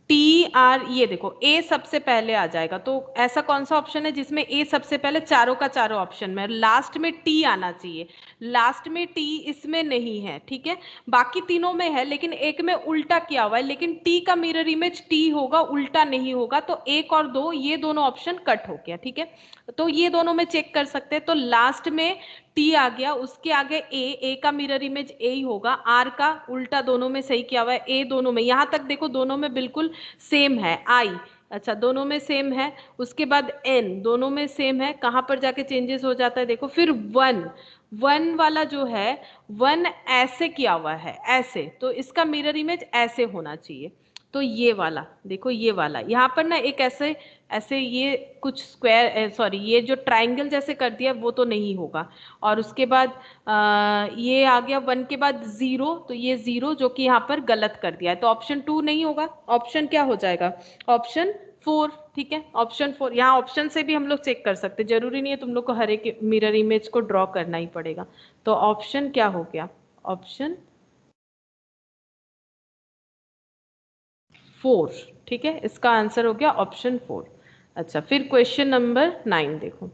टी आर, ये देखो ए सबसे पहले आ जाएगा, तो ऐसा कौन सा ऑप्शन है जिसमें ए सबसे पहले, चारों का चारों ऑप्शन में, लास्ट में टी आना चाहिए, लास्ट में टी इसमें नहीं है, ठीक है, बाकी तीनों में है लेकिन एक में उल्टा किया हुआ है, लेकिन टी का मिरर इमेज टी होगा, उल्टा नहीं होगा, तो एक और दो ये दोनों ऑप्शन कट हो गया, ठीक है, तो ये दोनों में चेक कर सकते हैं, तो लास्ट में टी आ गया, उसके आगे ए का मिरर इमेज ए ही होगा, आर का उल्टा दोनों में सही किया हुआ है, ए दोनों में, यहां तक देखो दोनों में बिल्कुल सेम है, आई, अच्छा दोनों में सेम है, उसके बाद एन दोनों में सेम है, कहां पर जाके चेंजेस हो जाता है देखो, फिर वन, वन वाला जो है वन ऐसे किया हुआ है ऐसे, तो इसका मिरर इमेज ऐसे होना चाहिए, तो ये वाला देखो, ये वाला यहाँ पर ना एक ऐसे ऐसे ये कुछ स्क्वायर, सॉरी ये जो ट्राइंगल जैसे कर दिया वो तो नहीं होगा, और उसके बाद ये आ गया वन के बाद जीरो, तो ये जीरो जो कि यहाँ पर गलत कर दिया है, तो ऑप्शन टू नहीं होगा, ऑप्शन क्या हो जाएगा, ऑप्शन फोर, ठीक है, ऑप्शन फोर, यहाँ ऑप्शन से भी हम लोग चेक कर सकते, जरूरी नहीं है तुम लोग को हर एक मिरर इमेज को ड्रॉ करना ही पड़ेगा, तो ऑप्शन क्या हो गया, ऑप्शन फोर, ठीक है, इसका आंसर हो गया ऑप्शन फोर। अच्छा, फिर क्वेश्चन नंबर 9 देखो,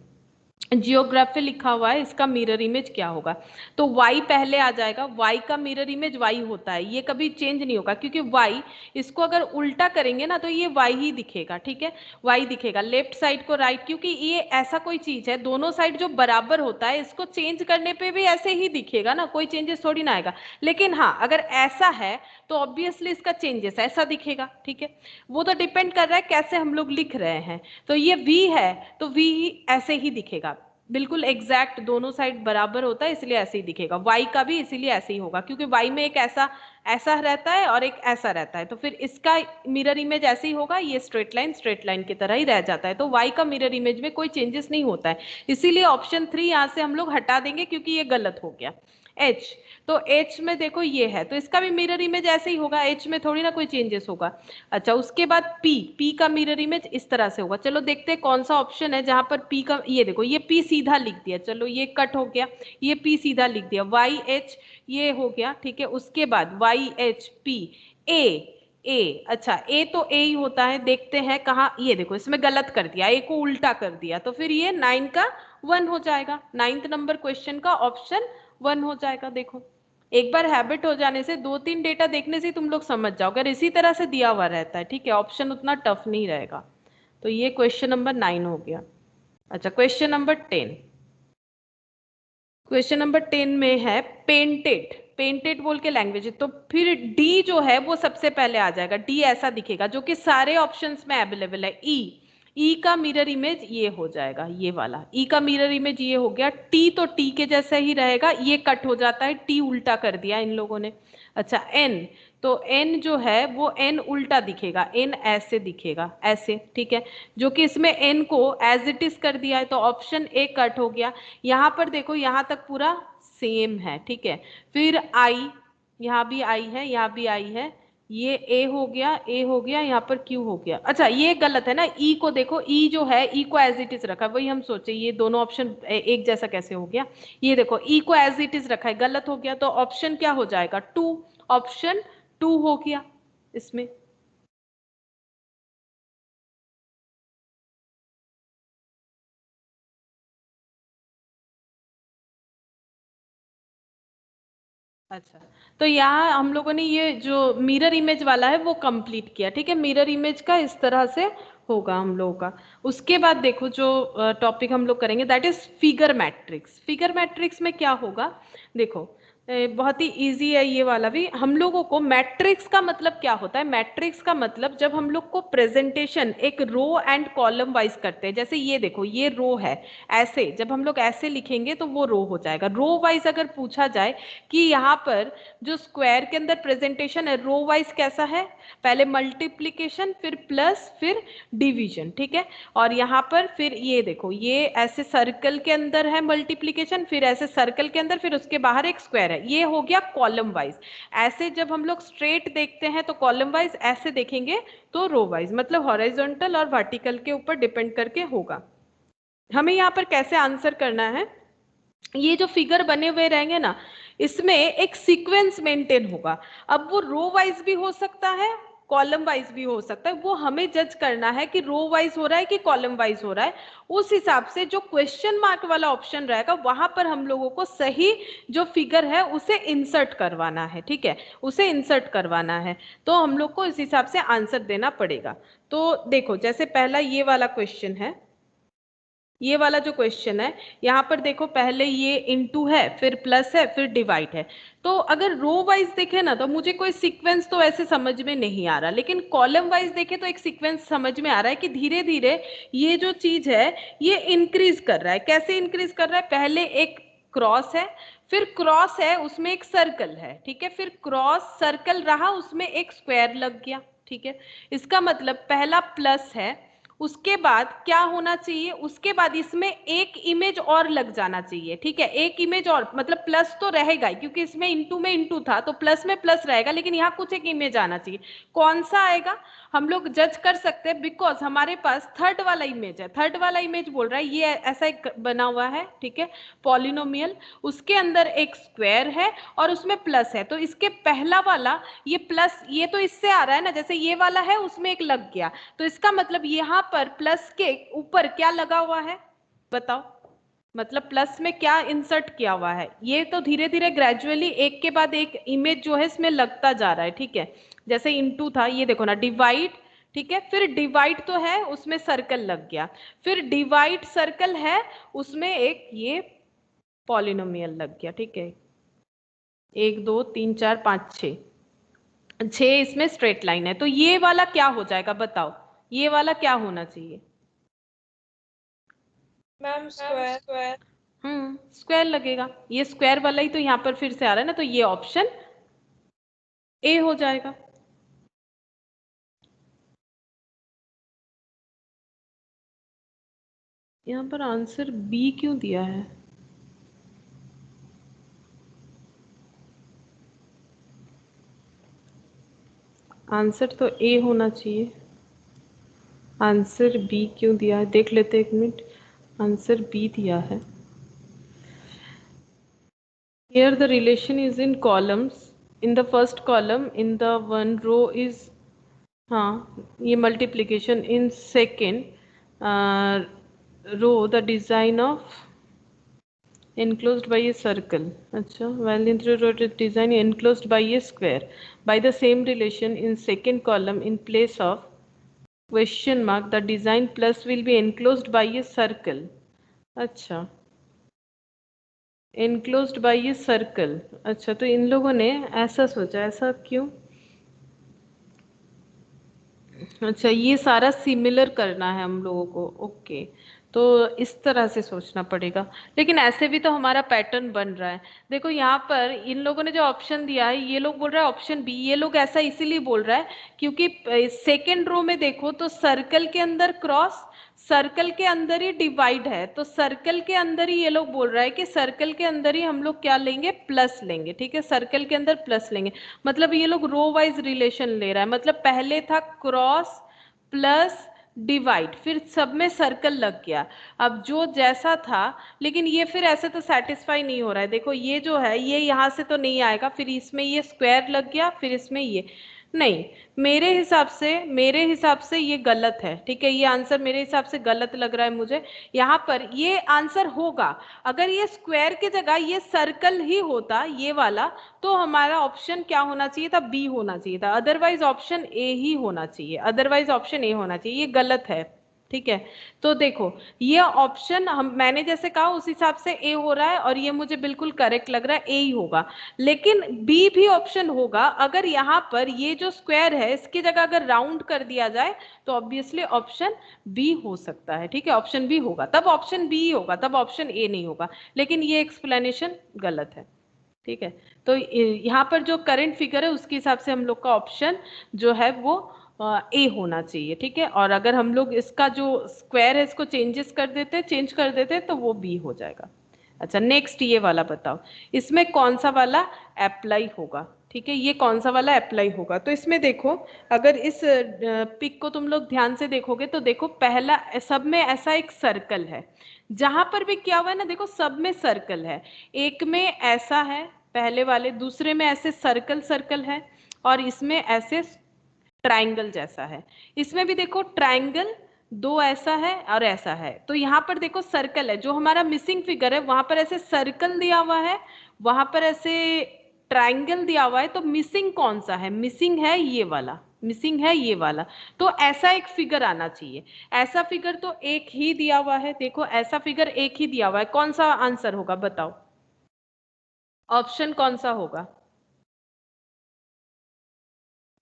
जियोग्राफी लिखा हुआ है, इसका मिरर इमेज क्या होगा, तो y पहले आ जाएगा, y का मिरर इमेज y होता है, ये कभी चेंज नहीं होगा, क्योंकि y इसको अगर उल्टा करेंगे ना तो ये y ही दिखेगा, ठीक है, y दिखेगा, लेफ्ट साइड को राइट, क्योंकि ये ऐसा कोई चीज है, दोनों साइड जो बराबर होता है इसको चेंज करने पे भी ऐसे ही दिखेगा ना, कोई चेंजेस थोड़ी ना आएगा, लेकिन हाँ अगर ऐसा है तो ऑब्वियसली इसका चेंजेस ऐसा दिखेगा, ठीक है, वो तो डिपेंड कर रहा है कैसे हम लोग लिख रहे हैं, तो ये v है तो v ऐसे ही दिखेगा, बिल्कुल एग्जैक्ट दोनों साइड बराबर होता है इसलिए ऐसे ही दिखेगा, y का भी इसीलिए ऐसे ही होगा, क्योंकि y में एक ऐसा ऐसा रहता है और एक ऐसा रहता है, तो फिर इसका मिरर इमेज ऐसे ही होगा, ये स्ट्रेट लाइन की तरह ही रह जाता है, तो y का मिरर इमेज में कोई चेंजेस नहीं होता है, इसीलिए ऑप्शन 3 यहाँ से हम लोग हटा देंगे क्योंकि ये गलत हो गया। h, तो h में देखो ये है तो इसका भी मिरर इमेज ऐसे ही होगा, h में थोड़ी ना कोई चेंजेस होगा। अच्छा, उसके बाद p का मिरर इमेज इस तरह से होगा, चलो देखते हैं कौन सा ऑप्शन है जहां पर p का, ये देखो ये p सीधा लिख दिया, चलो ये कट हो गया, ये p सीधा लिख दिया, y h ये हो गया, ठीक है, उसके बाद y h p ए, अच्छा ए तो ए ही होता है, देखते हैं कहाँ, ये देखो इसमें गलत कर दिया, ए को उल्टा कर दिया, तो फिर ये 9 का 1 हो जाएगा, 9th नंबर क्वेश्चन का ऑप्शन 1 हो जाएगा। देखो एक बार हैबिट हो जाने से 2-3 डेटा देखने से तुम लोग समझ जाओ, अगर इसी तरह से दिया हुआ रहता है, ठीक है, ऑप्शन उतना टफ नहीं रहेगा, तो ये क्वेश्चन नंबर 9 हो गया। अच्छा, क्वेश्चन नंबर 10, क्वेश्चन नंबर 10 में है पेंटेड, पेंटेड बोल के लैंग्वेज, तो फिर डी जो है वो सबसे पहले आ जाएगा, डी ऐसा दिखेगा जो कि सारे ऑप्शंस में अवेलेबल है, ई का मिरर इमेज ये हो जाएगा, ये वाला ई का मिरर इमेज ये हो गया, टी तो टी के जैसा ही रहेगा, ये कट हो जाता है, टी उल्टा कर दिया इन लोगों ने। अच्छा, एन, तो एन जो है वो एन उल्टा दिखेगा, एन ऐसे दिखेगा ऐसे, ठीक है, जो कि इसमें एन को एज इट इज कर दिया है, तो ऑप्शन ए कट हो गया। यहाँ पर देखो यहाँ तक पूरा सेम है, ठीक है, फिर आई, यहाँ भी आई है, यहाँ भी आई है, ये ए हो गया, ए हो गया, यहाँ पर क्यू हो गया। अच्छा ये गलत है ना, ई को देखो, ई जो है ई को एज इट इज रखा है, वही हम सोचे ये दोनों ऑप्शन एक जैसा कैसे हो गया, ये देखो ई को एज इट इज रखा है, गलत हो गया, तो ऑप्शन क्या हो जाएगा, टू, ऑप्शन टू हो गया इसमें। अच्छा, तो यहाँ हम लोगों ने ये जो मिरर इमेज वाला है वो कंप्लीट किया, ठीक है, मिरर इमेज का इस तरह से होगा हम लोगों का। उसके बाद देखो जो टॉपिक हम लोग करेंगे that is figure matrix. Figure matrix में क्या होगा, देखो बहुत ही इजी है ये वाला भी। हम लोगों को मैट्रिक्स का मतलब क्या होता है, मैट्रिक्स का मतलब जब हम लोग को प्रेजेंटेशन एक रो एंड कॉलम वाइज करते हैं, जैसे ये देखो ये रो है, ऐसे जब हम लोग ऐसे लिखेंगे तो वो रो हो जाएगा। रो वाइज अगर पूछा जाए कि यहाँ पर जो स्क्वायर के अंदर प्रेजेंटेशन है रो वाइज कैसा है, पहले मल्टीप्लीकेशन फिर प्लस फिर डिवीजन, ठीक है, और यहाँ पर फिर ये देखो ये ऐसे सर्कल के अंदर है मल्टीप्लीकेशन, फिर ऐसे सर्कल के अंदर, फिर उसके बाहर एक स्क्वायर है, ये हो गया कॉलम वाइज। ऐसे जब हम लोग स्ट्रेट देखते हैं तो कॉलम वाइज, ऐसे देखेंगे तो रो वाइज, मतलब हॉरिजॉन्टल और वर्टिकल के ऊपर डिपेंड करके होगा। हमें यहाँ पर कैसे आंसर करना है, ये जो फिगर बने हुए रहेंगे ना इसमें एक सीक्वेंस मेंटेन होगा। अब वो रो वाइज भी हो सकता है कॉलम वाइज भी हो सकता है, वो हमें जज करना है कि रो वाइज हो रहा है कि कॉलम वाइज हो रहा है। उस हिसाब से जो क्वेश्चन मार्क वाला ऑप्शन रहेगा वहां पर हम लोगों को सही जो फिगर है उसे इंसर्ट करवाना है, ठीक है, उसे इंसर्ट करवाना है। तो हम लोग को इस हिसाब से आंसर देना पड़ेगा। तो देखो जैसे पहला ये वाला क्वेश्चन है, ये वाला जो क्वेश्चन है, यहाँ पर देखो पहले ये इनटू है, फिर प्लस है, फिर डिवाइड है। तो अगर रो वाइज देखे ना तो मुझे कोई सीक्वेंस तो ऐसे समझ में नहीं आ रहा, लेकिन कॉलम वाइज देखे तो एक सीक्वेंस समझ में आ रहा है कि धीरे धीरे ये जो चीज है ये इंक्रीज कर रहा है। कैसे इंक्रीज कर रहा है? पहले एक क्रॉस है, फिर क्रॉस है उसमें एक सर्कल है, ठीक है, फिर क्रॉस सर्कल रहा उसमें एक स्क्वायर लग गया, ठीक है। इसका मतलब पहला प्लस है, उसके बाद क्या होना चाहिए, उसके बाद इसमें एक इमेज और लग जाना चाहिए, ठीक है, एक इमेज और, मतलब प्लस तो रहेगा ही क्योंकि इसमें इंटू में इंटू था तो प्लस में प्लस रहेगा, लेकिन यहाँ कुछ एक इमेज आना चाहिए। कौन सा आएगा हम लोग जज कर सकते हैं, बिकॉज हमारे पास थर्ड वाला इमेज है। थर्ड वाला इमेज बोल रहा है ये ऐसा एक बना हुआ है, ठीक है, पॉलिनोमियल, उसके अंदर एक स्क्वायर है और उसमें प्लस है। तो इसके पहला वाला ये प्लस, ये तो इससे आ रहा है ना, जैसे ये वाला है उसमें एक लग गया, तो इसका मतलब यहाँ पर प्लस के ऊपर क्या लगा हुआ है बताओ, मतलब प्लस में क्या इंसर्ट किया हुआ है। ये तो धीरे धीरे ग्रेजुअली एक के बाद एक इमेज जो है इसमें लगता जा रहा है, ठीक है। जैसे इनटू था, ये देखो ना डिवाइड, ठीक है, फिर डिवाइड तो है उसमें सर्कल लग गया, फिर डिवाइड सर्कल है उसमें एक ये पॉलिनोमियल लग गया, ठीक है, 1 2 3 4 5 6, 6 इसमें स्ट्रेट लाइन है। तो ये वाला क्या हो जाएगा बताओ, ये वाला क्या होना चाहिए? Ma'am square. स्क्वायर लगेगा, ये स्क्वायर वाला ही तो यहाँ पर फिर से आ रहा है ना, तो ये ऑप्शन ए हो जाएगा। यहाँ पर आंसर बी क्यों दिया है? आंसर तो ए होना चाहिए, आंसर बी क्यों दिया है देख लेते एक मिनट। आंसर बी दिया है। Here the relation is in columns. In the first column, in the one row is हाँ ये multiplication. In second row the design of enclosed by a circle. अच्छा, while in the row design enclosed by a square. By the same relation in second column in place of question mark the design plus will be enclosed by a circle. अच्छा, enclosed by a circle. अच्छा, तो इन लोगों ने ऐसा सोचा, ऐसा क्यों? अच्छा, ये सारा सिमिलर करना है हम लोगों को, ओके, तो इस तरह से सोचना पड़ेगा। लेकिन ऐसे भी तो हमारा पैटर्न बन रहा है। देखो यहाँ पर इन लोगों ने जो ऑप्शन दिया है, ये लोग बोल रहा है ऑप्शन बी, ये लोग ऐसा इसीलिए बोल रहा है क्योंकि सेकेंड रो में देखो तो सर्कल के अंदर क्रॉस, सर्कल के अंदर ही डिवाइड है, तो सर्कल के अंदर ही ये लोग बोल रहा है कि सर्कल के अंदर ही हम लोग क्या लेंगे, प्लस लेंगे, ठीक है, सर्कल के अंदर प्लस लेंगे। मतलब ये लोग रो वाइज रिलेशन ले रहा है, मतलब पहले था क्रॉस प्लस डिवाइड, फिर सब में सर्कल लग गया, अब जो जैसा था, लेकिन ये फिर ऐसे तो सेटिस्फाई नहीं हो रहा है। देखो ये जो है ये यहाँ से तो नहीं आएगा, फिर इसमें ये स्क्वायर लग गया, फिर इसमें ये नहीं, मेरे हिसाब से ये गलत है, ठीक है, ये आंसर मेरे हिसाब से गलत लग रहा है मुझे। यहाँ पर ये आंसर होगा अगर ये स्क्वायर की जगह ये सर्कल ही होता ये वाला, तो हमारा ऑप्शन क्या होना चाहिए था, बी होना चाहिए था, अदरवाइज ऑप्शन ए ही होना चाहिए, अदरवाइज ऑप्शन ए होना चाहिए, ये गलत है, ठीक है। तो देखो ये ऑप्शन हम मैंने जैसे कहा उस हिसाब से ए हो रहा है और ये मुझे बिल्कुल करेक्ट लग रहा है, ए ही होगा। लेकिन बी भी ऑप्शन होगा अगर यहाँ पर ये जो स्क्वायर है इसकी जगह अगर राउंड कर दिया जाए तो ऑब्वियसली ऑप्शन बी हो सकता है, ठीक है, ऑप्शन बी होगा, तब ऑप्शन बी होगा, तब ऑप्शन ए नहीं होगा। लेकिन ये एक्सप्लेनेशन गलत है, ठीक है। तो यहाँ पर जो करंट फिगर है उसके हिसाब से हम लोग का ऑप्शन जो है वो ए होना चाहिए, ठीक है। और अगर हम लोग इसका जो स्क्वायर है इसको चेंज कर देते तो वो बी हो जाएगा। अच्छा, नेक्स्ट ये वाला बताओ, इसमें कौन सा वाला अप्लाई होगा, ठीक है, ये कौन सा वाला अप्लाई होगा। तो इसमें देखो अगर इस पिक को तुम लोग ध्यान से देखोगे तो देखो पहला सब में ऐसा एक सर्कल है, जहां पर भी क्या हुआ है ना, देखो सब में सर्कल है, एक में ऐसा है पहले वाले, दूसरे में ऐसे सर्कल सर्कल है और इसमें ऐसे ट्राइंगल जैसा है। इसमें भी देखो ट्राइंगल दो ऐसा है और ऐसा है, तो यहाँ पर देखो सर्कल है, जो हमारा मिसिंग फिगर है वहां पर ऐसे सर्कल दिया हुआ है, वहां पर ऐसे ट्राइंगल दिया हुआ है, तो मिसिंग कौन सा है? मिसिंग है ये वाला, मिसिंग है ये वाला। तो ऐसा एक फिगर आना चाहिए। ऐसा फिगर तो एक ही दिया हुआ है, देखो ऐसा फिगर एक ही दिया हुआ है, कौन सा आंसर होगा बताओ? ऑप्शन कौन सा होगा?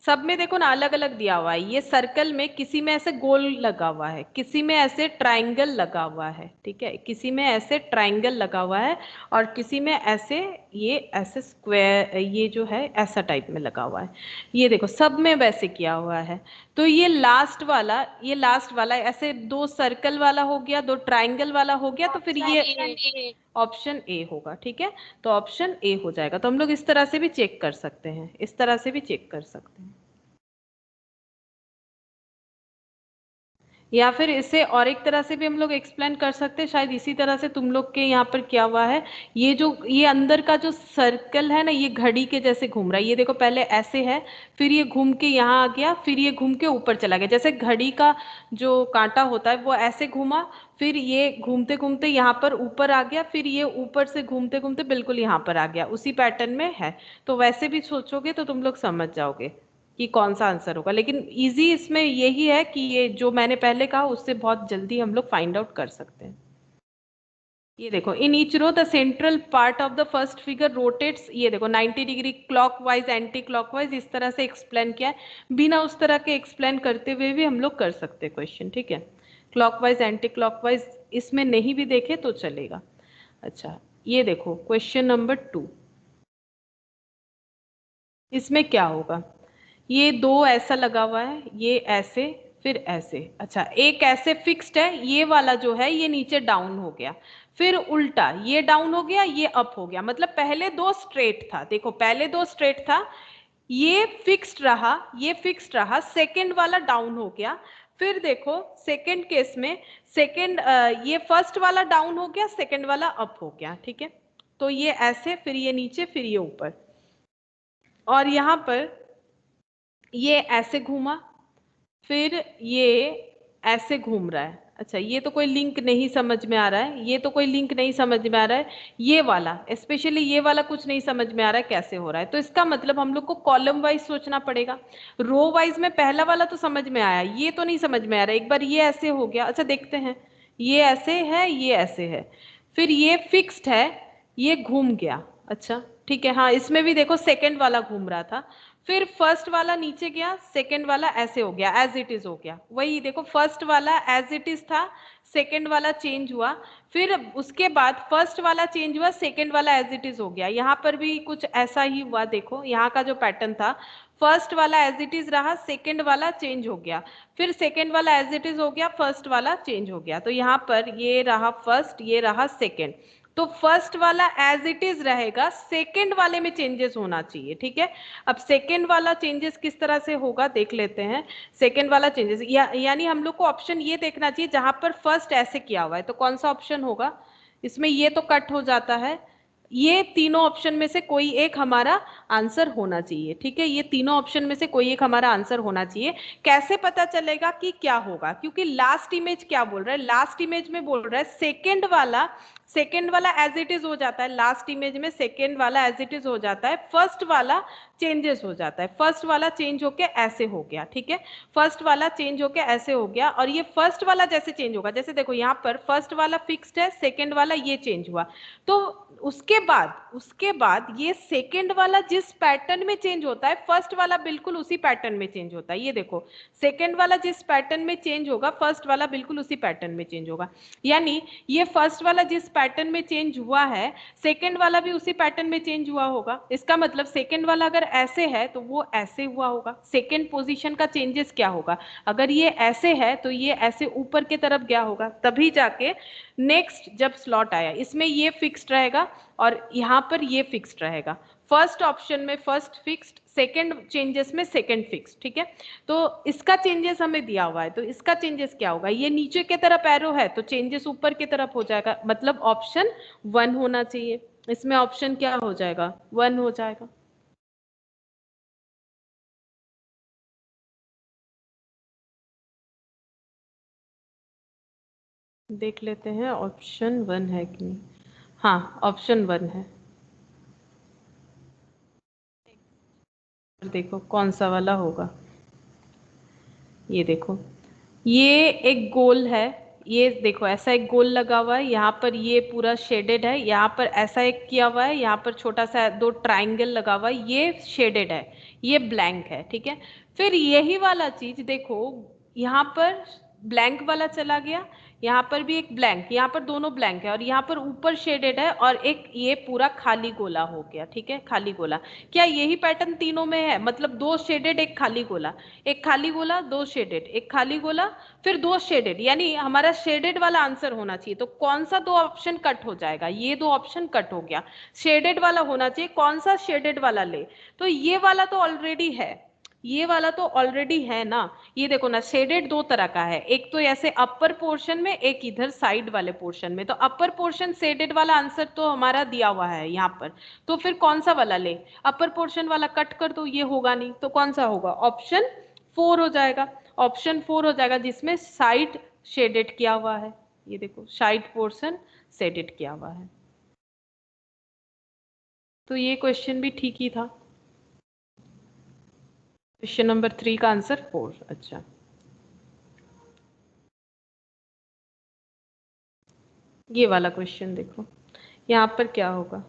सब में देखो ना अलग अलग दिया हुआ है, ये सर्कल में किसी में ऐसे गोल लगा हुआ है, किसी में ऐसे ट्रायंगल लगा हुआ है, ठीक है, किसी में ऐसे ट्रायंगल लगा हुआ है, और किसी में ऐसे ये ऐसे स्क्वायर ये जो है ऐसा टाइप में लगा हुआ है। ये देखो सब में वैसे किया हुआ है। तो ये लास्ट वाला ऐसे दो सर्कल वाला हो गया, दो ट्रायंगल वाला हो गया, तो फिर ये ऑप्शन ए होगा, ठीक है। तो ऑप्शन ए हो जाएगा। तो हम लोग इस तरह से भी चेक कर सकते हैं, इस तरह से भी चेक कर सकते हैं, या फिर इसे और एक तरह से भी हम लोग एक्सप्लेन कर सकते हैं, शायद इसी तरह से तुम लोग के यहाँ पर क्या हुआ है, ये जो ये अंदर का जो सर्कल है ना, ये घड़ी के जैसे घूम रहा है, ये देखो पहले ऐसे है, फिर ये घूम के यहाँ आ गया, फिर ये घूम के ऊपर चला गया, जैसे घड़ी का जो कांटा होता है वो ऐसे घूमा, फिर ये घूमते घूमते यहाँ पर ऊपर आ गया, फिर ये ऊपर से घूमते घूमते बिल्कुल यहाँ पर आ गया, उसी पैटर्न में है। तो वैसे भी सोचोगे तो तुम लोग समझ जाओगे कि कौन सा आंसर होगा। लेकिन इजी इसमें यही है कि ये जो मैंने पहले कहा उससे बहुत जल्दी हम लोग फाइंड आउट कर सकते हैं। ये देखो in each row the central part of the first figure rotates, ये देखो 90 डिग्री क्लॉकवाइज एंटी क्लॉकवाइज, इस तरह से एक्सप्लेन किया है। बिना उस तरह के एक्सप्लेन करते हुए भी हम लोग कर सकते हैं क्वेश्चन, ठीक है। क्लॉकवाइज एंटी क्लॉकवाइज इसमें नहीं भी देखे तो चलेगा। अच्छा ये देखो क्वेश्चन नंबर 2, इसमें क्या होगा? ये दो ऐसा लगा हुआ है, ये ऐसे फिर ऐसे, अच्छा एक ऐसे फिक्स्ड है, ये वाला जो है ये नीचे डाउन हो गया, फिर उल्टा ये डाउन हो गया, ये अप हो गया, मतलब पहले दो स्ट्रेट था, देखो पहले दो स्ट्रेट था, ये फिक्स्ड रहा, ये फिक्स्ड रहा, सेकंड वाला डाउन हो गया, फिर देखो सेकंड केस में सेकंड ये फर्स्ट वाला डाउन हो गया, सेकंड वाला अप हो गया, ठीक है। तो ये ऐसे, फिर ये नीचे, फिर ये ऊपर, और यहाँ पर ये ऐसे घूमा, फिर ये ऐसे घूम रहा है। अच्छा ये तो कोई लिंक नहीं समझ में आ रहा है, ये तो कोई लिंक नहीं समझ में आ रहा है, ये वाला स्पेशली ये वाला कुछ नहीं समझ में आ रहा है कैसे हो रहा है। तो इसका मतलब हम लोग को कॉलम वाइज सोचना पड़ेगा। रो वाइज में पहला वाला तो समझ में आया, ये तो नहीं समझ में आ रहा है। एक बार ये ऐसे हो गया, अच्छा देखते हैं, ये ऐसे है, ये ऐसे है, फिर ये फिक्स्ड है, ये घूम गया, अच्छा ठीक है, हाँ इसमें भी देखो सेकंड वाला घूम रहा था, फिर फर्स्ट वाला नीचे गया, सेकंड वाला ऐसे हो गया, एज इट इज हो गया, वही देखो फर्स्ट वाला एज इट इज था, सेकंड वाला चेंज हुआ, फिर उसके बाद फर्स्ट वाला चेंज हुआ, सेकंड वाला एज इट इज हो गया। यहाँ पर भी कुछ ऐसा ही हुआ, देखो यहाँ का जो पैटर्न था, फर्स्ट वाला एज इट इज रहा, सेकंड वाला चेंज हो गया, फिर सेकंड वाला एज इट इज हो गया, फर्स्ट वाला चेंज हो गया। तो यहाँ पर ये रहा फर्स्ट, ये रहा सेकंड, तो फर्स्ट वाला एज इट इज रहेगा, सेकंड वाले में चेंजेस होना चाहिए, ठीक है। अब सेकंड वाला चेंजेस किस तरह से होगा देख लेते हैं। सेकंड वाला चेंजेस यानी हम लोग को ऑप्शन ये देखना चाहिए जहां पर फर्स्ट ऐसे किया हुआ है, तो कौन सा ऑप्शन होगा? इसमें ये तो कट हो जाता है, ये तीनों ऑप्शन में से कोई एक हमारा आंसर होना चाहिए, ठीक है। ये तीनों ऑप्शन में से कोई एक हमारा आंसर होना चाहिए। कैसे पता चलेगा कि क्या होगा? क्योंकि लास्ट इमेज क्या बोल रहा है, लास्ट इमेज में बोल रहा है सेकेंड वाला एज इट इज हो जाता है, लास्ट इमेज में सेकेंड वाला एज इट इज हो जाता है, फर्स्ट वाला चेंजेस हो जाता है, फर्स्ट वाला चेंज होके ऐसे हो गया, ठीक है, फर्स्ट वाला चेंज होके ऐसे हो गया। और ये फर्स्ट वाला जैसे चेंज होगा, जैसे देखो यहाँ पर फर्स्ट वाला फिक्स्ड है, सेकेंड वाला ये चेंज हुआ, तो उसके बाद ये सेकेंड वाला जिस पैटर्न में चेंज होता है, फर्स्ट वाला बिल्कुल उसी पैटर्न में चेंज होता है। ये देखो सेकेंड वाला जिस पैटर्न में चेंज होगा, फर्स्ट वाला बिल्कुल उसी पैटर्न में चेंज होगा। यानी ये फर्स्ट वाला जिस पैटर्न में चेंज हुआ है, सेकेंड वाला भी उसी पैटर्न में चेंज हुआ होगा। इसका मतलब सेकेंड वाला अगर ऐसे है तो वो ऐसे हुआ होगा। सेकेंड पोजीशन का चेंजेस क्या होगा? अगर ये ऐसे है तो ये ऐसे ऊपर की तरफ गया होगा, तभी जाके नेक्स्ट जब स्लॉट आया इसमें ये फिक्स्ड रहेगा और यहाँ पर ये फिक्स्ड रहेगा। फर्स्ट ऑप्शन में फर्स्ट फिक्स्ड, सेकेंड चेंजेस में सेकेंड फिक्स्ड, ठीक है। तो इसका चेंजेस हमें दिया हुआ है, तो इसका चेंजेस क्या होगा? ये नीचे की तरफ एरो है तो चेंजेस ऊपर की तरफ हो जाएगा, मतलब ऑप्शन 1 होना चाहिए। इसमें ऑप्शन क्या हो जाएगा? 1 हो जाएगा। देख लेते हैं ऑप्शन 1 है कि नहीं। हाँ, ऑप्शन 1 है। देखो कौन सा वाला होगा। ये देखो, ये एक गोल है, ये देखो ऐसा एक गोल लगा हुआ है, यहाँ पर ये पूरा शेडेड है, यहाँ पर ऐसा एक किया हुआ है, यहाँ पर छोटा सा 2 ट्राइंगल लगा हुआ है, ये शेडेड है, ये ब्लैंक है, ठीक है। फिर यही वाला चीज देखो, यहाँ पर ब्लैंक वाला चला गया, यहाँ पर भी एक ब्लैंक, यहाँ पर दोनों ब्लैंक है, और यहाँ पर ऊपर शेडेड है, और एक ये पूरा खाली गोला हो गया, ठीक है, खाली गोला। क्या यही पैटर्न तीनों में है? मतलब 2 शेडेड, एक खाली गोला, एक खाली गोला, 2 शेडेड, एक खाली गोला, फिर 2 शेडेड, यानी हमारा शेडेड वाला आंसर होना चाहिए। तो कौन सा 2 ऑप्शन कट हो जाएगा? ये 2 ऑप्शन कट हो गया, शेडेड वाला होना चाहिए। कौन सा शेडेड वाला ले? तो ये वाला तो ऑलरेडी है, ये वाला तो ऑलरेडी है ना। ये देखो ना, शेडेड 2 तरह का है, एक तो ऐसे अपर पोर्शन में, एक इधर साइड वाले पोर्शन में। तो अपर पोर्शन शेडेड वाला आंसर तो हमारा दिया हुआ है यहाँ पर, तो फिर कौन सा वाला ले? अपर पोर्शन वाला कट कर दो, ये होगा नहीं, तो कौन सा होगा? ऑप्शन 4 हो जाएगा। ऑप्शन 4 हो जाएगा, जिसमें साइड शेडेड किया हुआ है। ये देखो, साइड पोर्शन शेडेड किया हुआ है। तो ये क्वेश्चन भी ठीक ही था। क्वेश्चन नंबर 3 का आंसर 4। अच्छा, ये वाला क्वेश्चन देखो, यहाँ पर क्या होगा।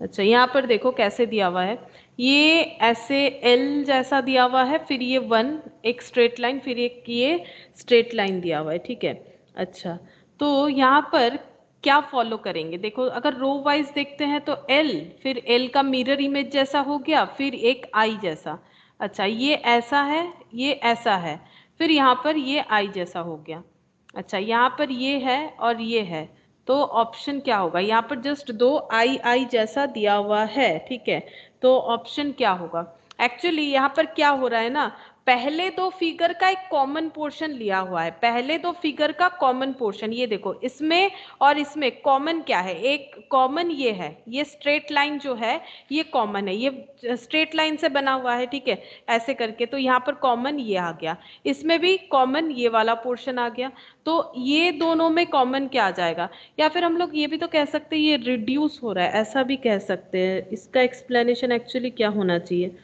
अच्छा, यहाँ पर देखो कैसे दिया हुआ है, ये ऐसे एल जैसा दिया हुआ है, फिर ये 1 एक स्ट्रेट लाइन, फिर एक ये स्ट्रेट लाइन दिया हुआ है, ठीक है। अच्छा, तो यहाँ पर क्या फॉलो करेंगे? देखो, अगर रो वाइज देखते हैं तो एल, फिर एल का मिरर इमेज जैसा हो गया, फिर एक आई जैसा। अच्छा, ये ऐसा है, ये ऐसा है, फिर यहाँ पर ये आई जैसा हो गया। अच्छा, यहाँ पर ये है और ये है, तो ऑप्शन क्या होगा? यहाँ पर जस्ट 2 आई आई जैसा दिया हुआ है, ठीक है। तो ऑप्शन क्या होगा? एक्चुअली यहाँ पर क्या हो रहा है ना, पहले 2 फिगर का एक कॉमन पोर्शन लिया हुआ है, पहले 2 फिगर का कॉमन पोर्शन, ये देखो इसमें और इसमें कॉमन क्या है? एक कॉमन ये है, ये स्ट्रेट लाइन जो है ये कॉमन है, ये स्ट्रेट लाइन से बना हुआ है, ठीक है, ऐसे करके। तो यहाँ पर कॉमन ये आ गया, इसमें भी कॉमन ये वाला पोर्शन आ गया। तो ये दोनों में कॉमन क्या आ जाएगा? या फिर हम लोग ये भी तो कह सकते हैं ये रिड्यूस हो रहा है, ऐसा भी कह सकते हैं। इसका एक्सप्लेनेशन एक्चुअली क्या होना चाहिए?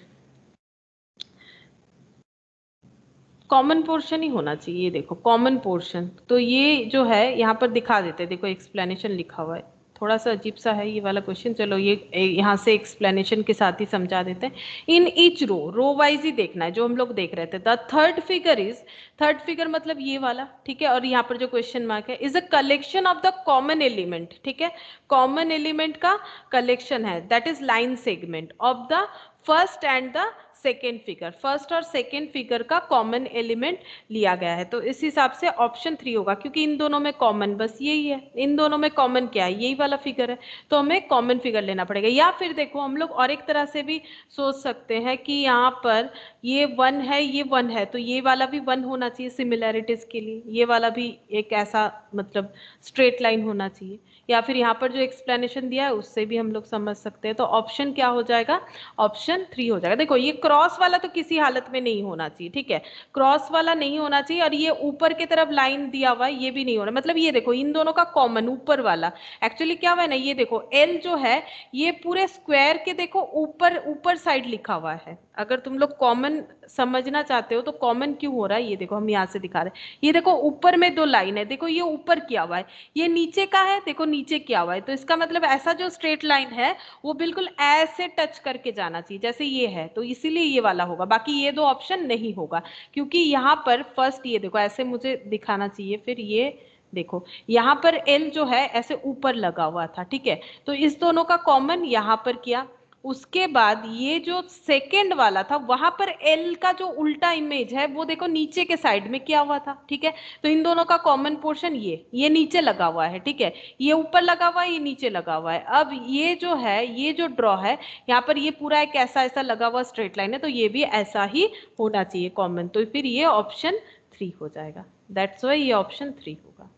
कॉमन पोर्शन ही होना चाहिए। ये देखो कॉमन पोर्शन, तो ये जो है यहाँ पर दिखा देते हैं, देखो एक्सप्लेनेशन लिखा हुआ है, थोड़ा सा अजीब सा है ये वाला क्वेश्चन। चलो ये यहाँ से एक्सप्लेनेशन के साथ ही समझा देते हैं। इन ईच रो वाइज ही देखना है, जो हम लोग देख रहे थे। The third figure is, third figure मतलब ये वाला, ठीक है, और यहाँ पर जो क्वेश्चन मार्क है, is a collection of the common element, ठीक है, कॉमन एलिमेंट का कलेक्शन है, that is line segment of the first and the second figure, first और सेकेंड फिगर का कॉमन एलिमेंट लिया गया है। तो इस हिसाब से ऑप्शन 3 होगा, क्योंकि इन दोनों में कॉमन बस यही है, इन दोनों में कॉमन क्या है? यही वाला फिगर है, तो हमें कॉमन फिगर लेना पड़ेगा। या फिर देखो हम लोग और एक तरह से भी सोच सकते हैं कि यहाँ पर ये 1 है, ये 1 है, तो ये वाला भी 1 होना चाहिए सिमिलैरिटीज के लिए, ये वाला भी एक ऐसा मतलब स्ट्रेट लाइन होना चाहिए। या फिर यहाँ पर जो एक्सप्लेनेशन दिया है उससे भी हम लोग समझ सकते हैं। तो ऑप्शन क्या हो जाएगा? ऑप्शन 3 हो जाएगा। देखो, ये क्रॉस वाला तो किसी हालत में नहीं होना चाहिए, ठीक है, क्रॉस वाला नहीं होना चाहिए, और ये ऊपर की तरफ लाइन दिया हुआ है ये भी नहीं होना, मतलब ये देखो इन दोनों का कॉमन ऊपर वाला। एक्चुअली क्या हुआ है ना, ये देखो एल जो है ये पूरे स्क्वायर के देखो ऊपर ऊपर साइड लिखा हुआ है। अगर तुम लोग कॉमन समझना चाहते हो तो कॉमन क्यों हो रहा है, ये देखो हम यहाँ से दिखा रहे हैं, ये देखो ऊपर में 2 लाइन है, देखो ये ऊपर किया हुआ है, ये नीचे का है, देखो नीचे किया हुआ है। तो इसका मतलब ऐसा जो स्ट्रेट लाइन है वो बिल्कुल ऐसे टच करके जाना चाहिए जैसे ये है, तो इसीलिए ये वाला होगा, बाकी ये 2 ऑप्शन नहीं होगा। क्योंकि यहाँ पर फर्स्ट ये देखो ऐसे मुझे दिखाना चाहिए, फिर ये देखो यहाँ पर एल जो है ऐसे ऊपर लगा हुआ था, ठीक है, तो इस दोनों का कॉमन यहाँ पर किया। उसके बाद ये जो सेकेंड वाला था वहां पर एल का जो उल्टा इमेज है वो देखो नीचे के साइड में किया हुआ था, ठीक है, तो इन दोनों का कॉमन पोर्शन ये नीचे लगा हुआ है, ठीक है, ये ऊपर लगा हुआ है, ये नीचे लगा हुआ है। अब ये जो है, ये जो ड्रॉ है यहाँ पर, ये पूरा एक ऐसा ऐसा लगा हुआ स्ट्रेट लाइन है, तो ये भी ऐसा ही होना चाहिए कॉमन, तो फिर ये ऑप्शन 3 हो जाएगा। दैट्स वाई ये ऑप्शन 3 होगा।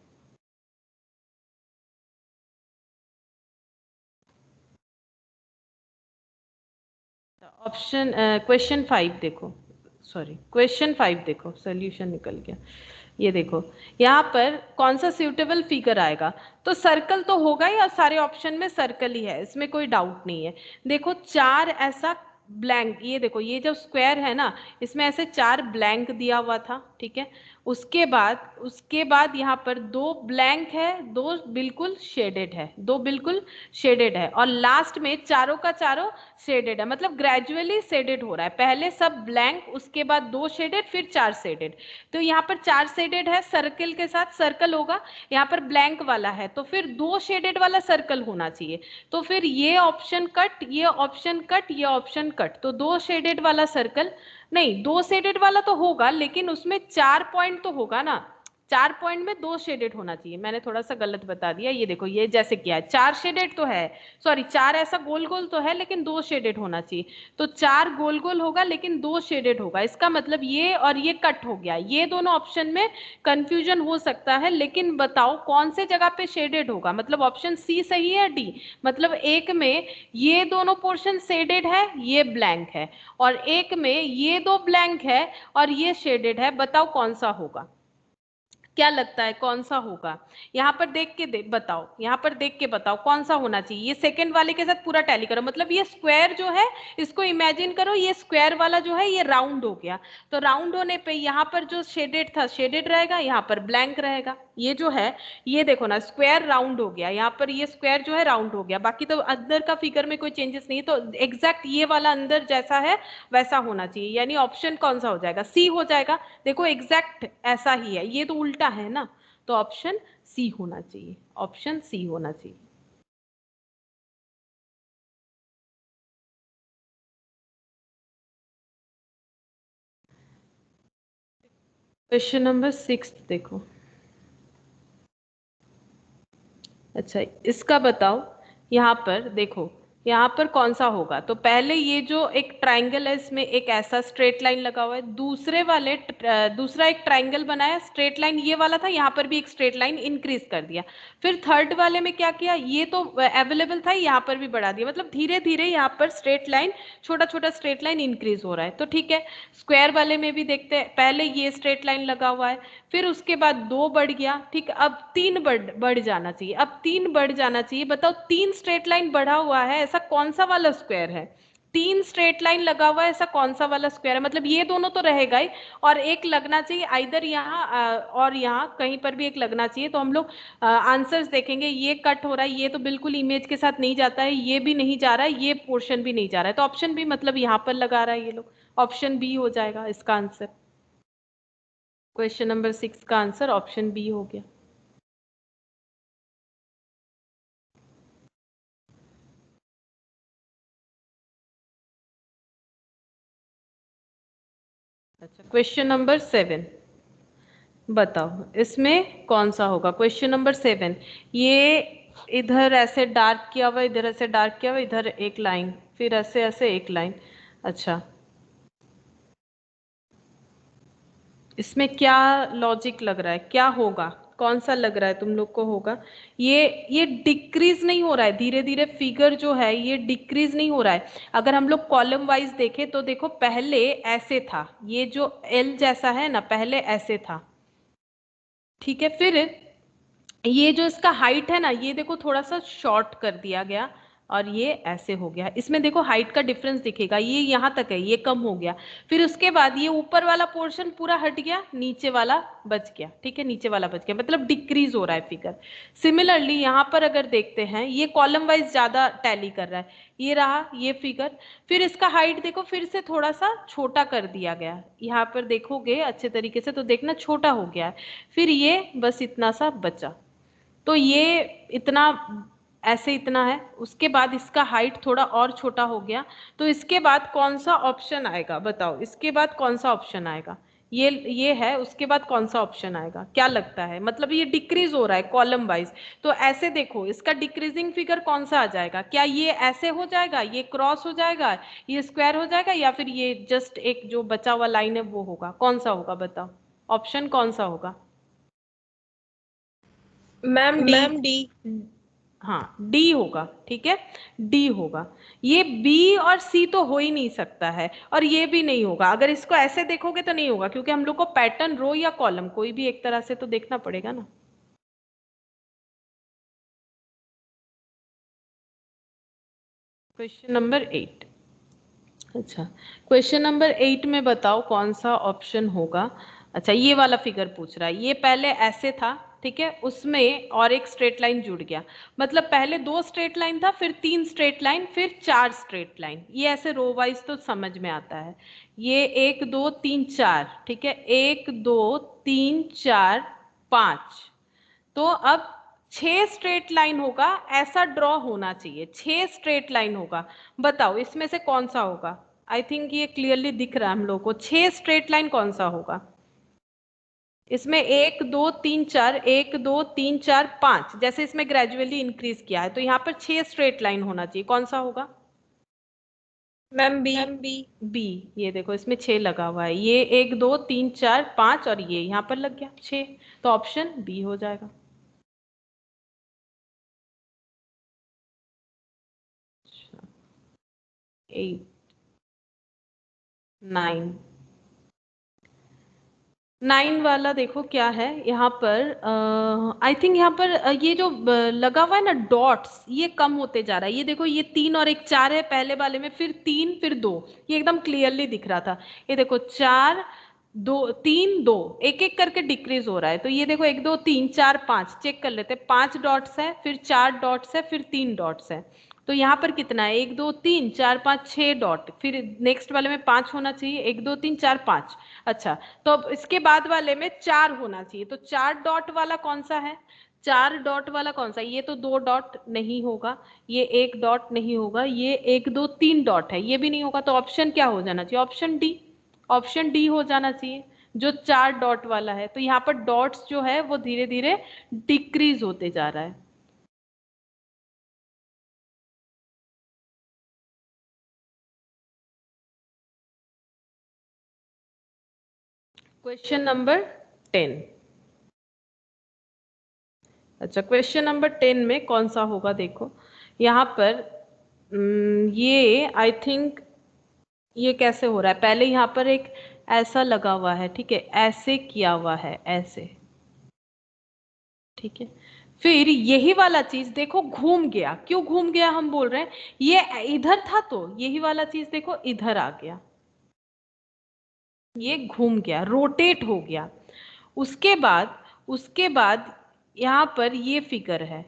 ऑप्शन क्वेश्चन 5 देखो, सॉरी क्वेश्चन 5 देखो, सोल्यूशन निकल गया। ये देखो यहाँ पर कौन सा सूटेबल फिगर आएगा, तो सर्कल तो होगा ही, और सारे ऑप्शन में सर्कल ही है, इसमें कोई डाउट नहीं है। देखो चार ऐसा ब्लैंक, ये देखो ये जो स्क्वायर है ना, इसमें ऐसे चार ब्लैंक दिया हुआ था, ठीक है। उसके बाद यहाँ पर दो ब्लैंक है, दो बिल्कुल शेडेड है, दो बिल्कुल शेडेड है, और लास्ट में चारों का चारों शेडेड है, मतलब ग्रेजुअली शेडेड हो रहा है, पहले सब ब्लैंक, उसके बाद दो शेडेड, फिर चार शेडेड। तो यहाँ पर चार शेडेड है, सर्कल के साथ सर्कल होगा, यहाँ पर ब्लैंक वाला है, तो फिर दो शेडेड वाला सर्कल होना चाहिए। तो फिर ये ऑप्शन कट, ये ऑप्शन कट, ये ऑप्शन कट, तो दो शेडेड वाला सर्कल नहीं, दो शेडेड वाला तो होगा, लेकिन उसमें चार पॉइंट तो होगा ना, चार पॉइंट में दो शेडेड होना चाहिए, मैंने थोड़ा सा गलत बता दिया। ये देखो ये जैसे किया है, चार शेडेड तो है, सॉरी चार ऐसा गोल गोल तो है, लेकिन दो शेडेड होना चाहिए। तो चार गोल गोल होगा लेकिन दो शेडेड होगा, इसका मतलब ये और ये कट हो गया। ये दोनों ऑप्शन में कंफ्यूजन हो सकता है, लेकिन बताओ कौन से जगह पे शेडेड होगा, मतलब ऑप्शन सी सही है डी, मतलब एक में ये दोनों पोर्शन शेडेड है, ये ब्लैंक है, और एक में ये दो ब्लैंक है और ये शेडेड है, बताओ कौन सा होगा, क्या लगता है कौन सा होगा? यहाँ पर देख के बताओ, यहाँ पर देख के बताओ कौन सा होना चाहिए। ये सेकंड वाले के साथ पूरा टैली करो, मतलब ये स्क्वायर जो है इसको इमेजिन करो, ये स्क्वायर वाला जो है ये राउंड हो गया, तो राउंड होने पे यहाँ पर जो शेडेड था शेडेड रहेगा, यहाँ पर ब्लैंक रहेगा। ये जो है ये देखो ना, स्क्वायर राउंड हो गया, यहाँ पर ये स्क्वायर जो है राउंड हो गया, बाकी तो अंदर का फिगर में कोई चेंजेस नहीं है, तो एग्जैक्ट ये वाला अंदर जैसा है वैसा होना चाहिए, यानी ऑप्शन कौन सा हो जाएगा, सी हो जाएगा। देखो एग्जैक्ट ऐसा ही है, ये तो उल्टा है ना, तो ऑप्शन सी होना चाहिए, ऑप्शन सी होना चाहिए। क्वेश्चन नंबर 6 देखो। अच्छा इसका बताओ, यहाँ पर देखो, यहाँ पर कौन सा होगा, तो पहले ये जो एक ट्राइंगल है इसमें एक ऐसा स्ट्रेट लाइन लगा हुआ है, दूसरे वाले दूसरा एक ट्राइंगल बनाया, स्ट्रेट लाइन ये वाला था, यहाँ पर भी एक स्ट्रेट लाइन इंक्रीज कर दिया। फिर थर्ड वाले में क्या किया, ये तो अवेलेबल था, यहाँ पर भी बढ़ा दिया, मतलब धीरे धीरे यहाँ पर स्ट्रेट लाइन, छोटा छोटा स्ट्रेट लाइन इंक्रीज हो रहा है। तो ठीक है, स्क्वायर वाले में भी देखते हैं, पहले ये स्ट्रेट लाइन लगा हुआ है, फिर उसके बाद दो बढ़ गया, ठीक, अब तीन बढ़ जाना चाहिए, अब तीन बढ़ जाना चाहिए। बताओ तीन स्ट्रेट लाइन बढ़ा हुआ है, ऐसा कौन सा वाला स्क्वायर है, तीन स्ट्रेट लाइन लगा हुआ है, ऐसा कौन सा वाला स्क्वायर है, मतलब ये दोनों तो रहेगा ही, और एक लगना चाहिए आइदर यहाँ और यहाँ कहीं पर भी एक लगना चाहिए। तो हम लोग आंसर्स देखेंगे, ये कट हो रहा है, ये तो बिल्कुल इमेज के साथ नहीं जाता है, ये भी नहीं जा रहा है, ये पोर्शन भी नहीं जा रहा है, तो ऑप्शन भी मतलब यहाँ पर लगा रहा है ये लोग, ऑप्शन बी हो जाएगा इसका आंसर। क्वेश्चन नंबर 6 का आंसर ऑप्शन बी हो गया। अच्छा क्वेश्चन नंबर 7 बताओ, इसमें कौन सा होगा, क्वेश्चन नंबर 7। ये इधर ऐसे डार्क किया हुआ, इधर ऐसे डार्क किया हुआ, इधर एक लाइन, फिर ऐसे ऐसे एक लाइन। अच्छा इसमें क्या लॉजिक लग रहा है, क्या होगा, कौन सा लग रहा है तुम लोग को होगा? ये डिक्रीज नहीं हो रहा है, धीरे धीरे फिगर जो है ये डिक्रीज नहीं हो रहा है। अगर हम लोग कॉलम वाइज देखें तो देखो पहले ऐसे था, ये जो एल जैसा है ना, पहले ऐसे था, ठीक है। फिर ये जो इसका हाइट है ना, ये देखो थोड़ा सा शॉर्ट कर दिया गया, और ये ऐसे हो गया, इसमें देखो हाइट का डिफरेंस दिखेगा, ये यहाँ तक है, ये कम हो गया। फिर उसके बाद ये ऊपर वाला पोर्शन पूरा हट गया, नीचे वाला बच गया, ठीक है, नीचे वाला बच गया, मतलब डिक्रीज हो रहा है फिगर। सिमिलरली यहाँ पर अगर देखते हैं, ये कॉलम वाइज ज्यादा टैली कर रहा है, ये रहा ये फिगर। फिर इसका हाइट देखो फिर से थोड़ा सा छोटा कर दिया गया, यहाँ पर देखोगे अच्छे तरीके से तो देखना छोटा हो गया है। फिर ये बस इतना सा बचा, तो ये इतना ऐसे इतना है, उसके बाद इसका हाइट थोड़ा और छोटा हो गया। तो इसके बाद कौन सा ऑप्शन आएगा बताओ, इसके बाद कौन सा ऑप्शन आएगा, ये है, उसके बाद कौन सा ऑप्शन आएगा, क्या लगता है, मतलब ये डिक्रीज हो रहा है कॉलम वाइज, तो ऐसे देखो इसका डिक्रीजिंग फिगर कौन सा आ जाएगा, क्या ये ऐसे हो जाएगा, ये क्रॉस हो जाएगा, ये स्क्वायर हो जाएगा, या फिर ये जस्ट एक जो बचा हुआ लाइन है वो होगा, कौन सा होगा बताओ, ऑप्शन कौन सा होगा? Ma'am D. Ma'am D. हाँ डी होगा, ठीक है, डी होगा। ये बी और सी तो हो ही नहीं सकता है, और ये भी नहीं होगा। अगर इसको ऐसे देखोगे तो नहीं होगा, क्योंकि हम लोग को पैटर्न रो या कॉलम कोई भी एक तरह से तो देखना पड़ेगा ना। Question number 8। अच्छा, क्वेश्चन नंबर 8 में बताओ कौन सा ऑप्शन होगा। अच्छा, ये वाला फिगर पूछ रहा है। ये पहले ऐसे था, ठीक है, उसमें और एक स्ट्रेट लाइन जुड़ गया। मतलब पहले 2 स्ट्रेट लाइन था, फिर 3 स्ट्रेट लाइन, फिर 4 स्ट्रेट लाइन। ये ऐसे रो वाइज तो समझ में आता है। ये 1 2 3 4, ठीक है, 1 2 3 4 5। तो अब 6 स्ट्रेट लाइन होगा, ऐसा ड्रॉ होना चाहिए। 6 स्ट्रेट लाइन होगा। बताओ इसमें से कौन सा होगा। आई थिंक ये क्लियरली दिख रहा है हम लोग को। 6 स्ट्रेट लाइन कौन सा होगा इसमें? 1 2 3 4, 1 2 3 4 5, जैसे इसमें ग्रेजुअली इंक्रीज किया है, तो यहाँ पर 6 स्ट्रेट लाइन होना चाहिए। कौन सा होगा ma'am B. Ma'am? B. B. ये देखो इसमें 6 लगा हुआ है। ये 1 2 3 4 5 और ये यहाँ पर लग गया 6, तो ऑप्शन बी हो जाएगा। 8 9। 9 वाला देखो क्या है यहाँ पर। आई थिंक यहाँ पर ये जो लगा हुआ है ना डॉट्स, ये कम होते जा रहा है। ये देखो, ये 3 और एक 4 है पहले वाले में, फिर 3 फिर 2। ये एकदम क्लियरली दिख रहा था। ये देखो 4 2 3 2, एक एक करके डिक्रीज हो रहा है। तो ये देखो 1 2 3 4 5, चेक कर लेते हैं। 5 डॉट्स है, फिर 4 डॉट्स है, फिर 3 डॉट्स है। तो यहाँ पर कितना है? 1 2 3 4 5 6 डॉट, फिर नेक्स्ट वाले में 5 होना चाहिए। 1 2 3 4 5। अच्छा, तो अब इसके बाद वाले में 4 होना चाहिए। तो 4 डॉट वाला कौन सा है? 4 डॉट वाला कौन सा? ये तो 2 डॉट नहीं होगा, ये 1 डॉट नहीं होगा, ये 1 2 3 डॉट है, ये भी नहीं होगा। तो ऑप्शन क्या हो जाना चाहिए? Option D. ऑप्शन डी हो जाना चाहिए, जो 4 डॉट वाला है। तो यहाँ पर डॉट्स जो है वो धीरे धीरे डिक्रीज होते जा रहा है। Question number 10। अच्छा, क्वेश्चन नंबर 10 में कौन सा होगा देखो। यहाँ पर ये आई थिंक ये कैसे हो रहा है? पहले यहाँ पर एक ऐसा लगा हुआ है, ठीक है, ऐसे किया हुआ है, ऐसे, ठीक है। फिर यही वाला चीज देखो घूम गया। क्यों घूम गया हम बोल रहे हैं? ये इधर था, तो यही वाला चीज देखो इधर आ गया, ये घूम गया, रोटेट हो गया। उसके बाद यहाँ पर ये फिगर है,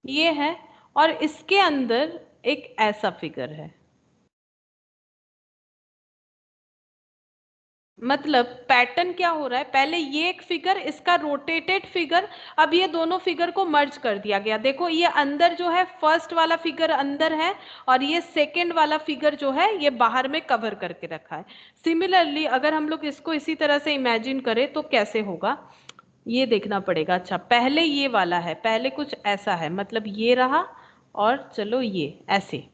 ये है, और इसके अंदर एक ऐसा फिगर है। मतलब पैटर्न क्या हो रहा है? पहले ये एक फिगर, इसका रोटेटेड फिगर, अब ये दोनों फिगर को मर्ज कर दिया गया। देखो ये अंदर जो है, फर्स्ट वाला फिगर अंदर है, और ये सेकंड वाला फिगर जो है ये बाहर में कवर करके रखा है। सिमिलरली अगर हम लोग इसको इसी तरह से इमेजिन करें तो कैसे होगा, ये देखना पड़ेगा। अच्छा, पहले ये वाला है, पहले कुछ ऐसा है, मतलब ये रहा, और चलो ये ऐसे,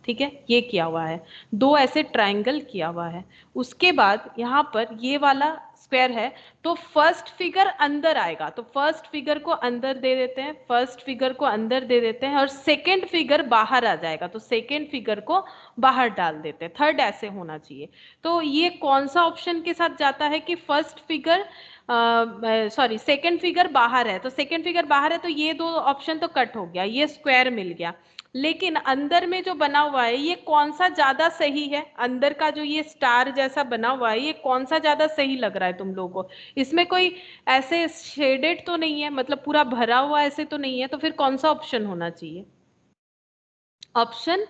ठीक है, ये किया हुआ है, 2 ऐसे ट्रायंगल किया हुआ है। उसके बाद यहाँ पर ये वाला स्क्वायर है, तो फर्स्ट फिगर अंदर आएगा, तो फर्स्ट फिगर को अंदर दे देते हैं, फर्स्ट फिगर को अंदर दे देते हैं, और सेकेंड फिगर बाहर आ जाएगा, तो सेकेंड फिगर को बाहर डाल देते हैं। थर्ड ऐसे होना चाहिए। तो ये कौन सा ऑप्शन के साथ जाता है कि first figure, sorry, second figure बाहर है, तो सेकेंड फिगर बाहर है, तो ये 2 ऑप्शन तो कट हो गया, ये स्क्वायर मिल गया। लेकिन अंदर में जो बना हुआ है, ये कौन सा ज्यादा सही है? अंदर का जो ये स्टार जैसा बना हुआ है, ये कौन सा ज्यादा सही लग रहा है तुम लोगों को? इसमें कोई ऐसे शेडेड तो नहीं है, मतलब पूरा भरा हुआ ऐसे तो नहीं है, तो फिर कौन सा ऑप्शन होना चाहिए? ऑप्शन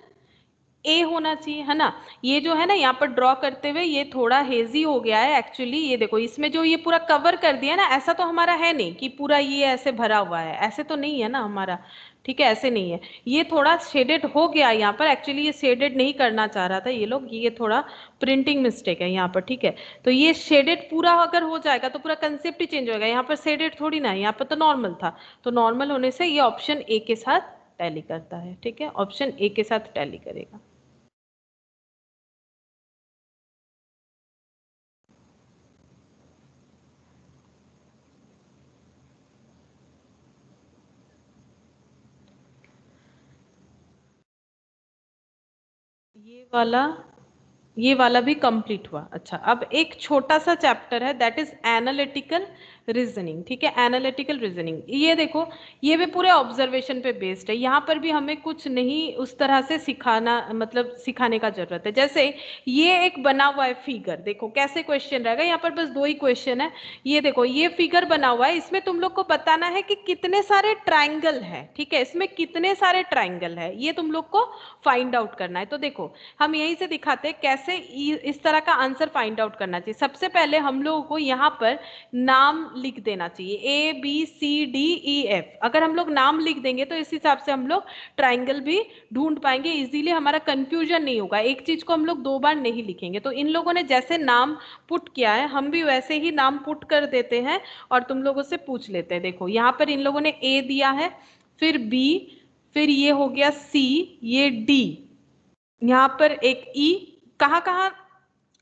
ए होना चाहिए, है ना। ये जो है ना यहाँ पर ड्रॉ करते हुए ये थोड़ा हेजी हो गया है एक्चुअली। ये देखो इसमें जो ये पूरा कवर कर दिया ना, ऐसा तो हमारा है नहीं कि पूरा ये ऐसे भरा हुआ है, ऐसे तो नहीं है ना हमारा, ठीक है, ऐसे नहीं है। ये थोड़ा शेडेड हो गया यहाँ पर, एक्चुअली ये शेडेड नहीं करना चाह रहा था ये लोग, ये थोड़ा प्रिंटिंग मिस्टेक है यहाँ पर, ठीक है। तो ये शेडेड पूरा अगर हो जाएगा तो पूरा कंसेप्ट ही चेंज हो जाएगा। यहाँ पर शेडेड थोड़ी ना है, यहाँ पर तो नॉर्मल था, तो नॉर्मल होने से ये ऑप्शन ए के साथ टैली करता है, ठीक है, ऑप्शन ए के साथ टैली करेगा। ये वाला भी कंप्लीट हुआ। अच्छा, अब एक छोटा सा चैप्टर है दैट इज एनालिटिकल रीजनिंग। ठीक है, एनालिटिकल रीजनिंग, ये देखो ये भी पूरे ऑब्जर्वेशन पे बेस्ड है। यहाँ पर भी हमें कुछ नहीं उस तरह से सिखाना, मतलब सिखाने का जरूरत है। जैसे ये एक बना हुआ है फिगर, देखो कैसे क्वेश्चन रहेगा। यहाँ पर बस 2 ही क्वेश्चन है। ये देखो ये फिगर बना हुआ है, इसमें तुम लोग को बताना है कि कितने सारे ट्राइंगल है। ठीक है, इसमें कितने सारे ट्राइंगल है ये तुम लोग को फाइंड आउट करना है। तो देखो हम यहीं से दिखाते हैं कैसे इस तरह का आंसर फाइंड आउट करना चाहिए। सबसे पहले हम लोगों को यहाँ पर नाम लिख देना चाहिए, ABCDEF। अगर हम लोग नाम लिख देंगे तो इस हिसाब से हम लोग ट्राइंगल भी ढूंढ पाएंगे इजीली, हमारा कंफ्यूजन नहीं होगा। एक चीज को हम लोग 2 बार नहीं लिखेंगे। तो इन लोगों ने जैसे नाम पुट किया है हम भी वैसे ही नाम पुट कर देते हैं और तुम लोगों से पूछ लेते हैं। देखो यहाँ पर इन लोगों ने A दिया है, फिर B, फिर ये हो गया C, ये D, यहाँ पर एक ई। कहाँ कहाँ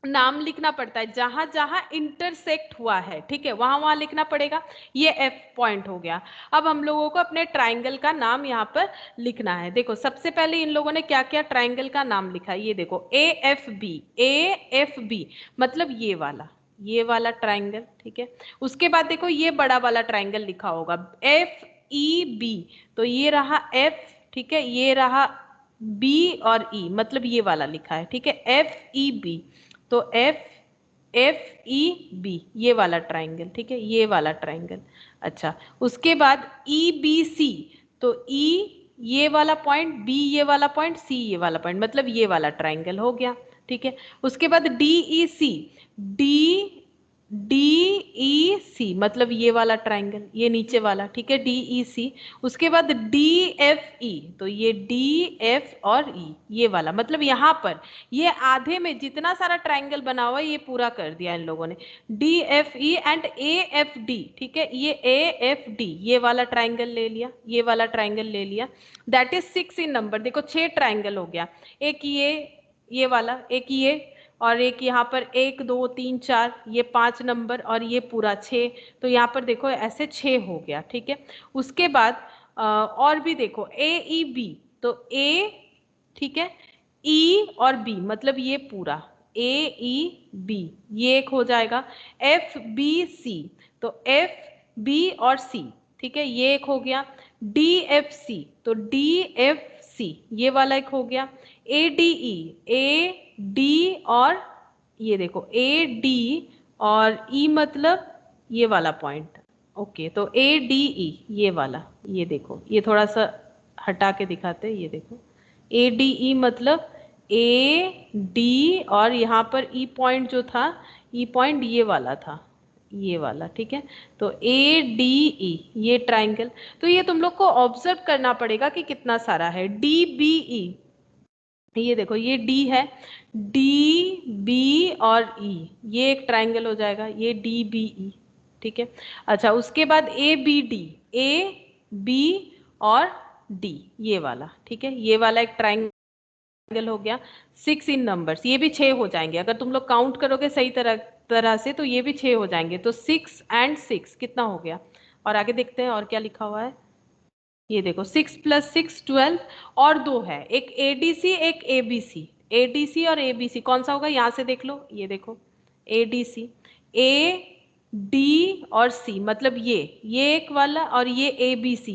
नाम लिखना पड़ता है, जहां जहां इंटरसेक्ट हुआ है, ठीक है, वहां वहां लिखना पड़ेगा। ये एफ पॉइंट हो गया। अब हम लोगों को अपने ट्राइंगल का नाम यहाँ पर लिखना है। देखो सबसे पहले इन लोगों ने क्या क्या ट्राइंगल का नाम लिखा है, ये देखो AFB मतलब ये वाला ट्राइंगल। ठीक है, उसके बाद देखो ये बड़ा वाला ट्राइंगल लिखा होगा FEB, तो ये रहा F। ठीक है, ये रहा B और E, मतलब ये वाला लिखा है। ठीक है, FEB, तो FEB ये वाला ट्राइंगल। ठीक है, ये वाला ट्राइंगल। अच्छा, उसके बाद EBC, तो E ये वाला पॉइंट, B ये वाला पॉइंट, C ये वाला पॉइंट, मतलब ये वाला ट्राइंगल हो गया। ठीक है, उसके बाद DEC, DEC मतलब ये वाला ट्राइंगल, ये नीचे वाला। ठीक है, DEC। उसके बाद DFE, तो ये DF और E ये वाला, मतलब यहाँ पर ये आधे में जितना सारा ट्राइंगल बना हुआ है ये पूरा कर दिया इन लोगों ने। DFE एंड AFD, ठीक है, ये AFD ये वाला ट्राइंगल ले लिया, ये वाला ट्राइंगल ले लिया। That is 6 in number. देखो 6 ट्राइंगल हो गया। एक ये वाला, एक ये, और एक यहाँ पर 1 2 3 4, ये 5 नंबर, और ये पूरा 6। तो यहाँ पर देखो ऐसे 6 हो गया। ठीक है, उसके बाद और भी देखो AEB, तो A, ठीक है, E और B मतलब ये पूरा AEB ये एक हो जाएगा। FBC, तो FB और C, ठीक है, ये एक हो गया। DFC, तो DFC ये वाला एक हो गया। ADE, AD और ये देखो AD और E मतलब ये वाला पॉइंट। ओके, तो ADE ये वाला, ये देखो ये थोड़ा सा हटा के दिखाते हैं, ये देखो ADE मतलब AD और यहाँ पर E पॉइंट जो था, E पॉइंट ये वाला था, ये वाला। ठीक है, तो ADE ये ट्राइंगल। तो ये तुम लोग को ऑब्जर्व करना पड़ेगा कि कितना सारा है। DBE, ये देखो ये D है, DB और E ये एक ट्राइंगल हो जाएगा, ये DBE। ठीक है, अच्छा उसके बाद ABD, AB और D ये वाला। ठीक है, ये वाला एक ट्राइंगल हो गया। 6 इन नंबर्स, ये भी 6 हो जाएंगे अगर तुम लोग काउंट करोगे सही तरह से, तो ये भी 6 हो जाएंगे। तो 6 एंड 6 कितना हो गया। और आगे देखते हैं और क्या लिखा हुआ है। ये देखो 6 + 6 12, और 2 है, एक ADC एक ABC। ADC और ABC कौन सा होगा, यहां से देख लो, ये देखो ADC, AD और C मतलब ये एक वाला, और ये ABC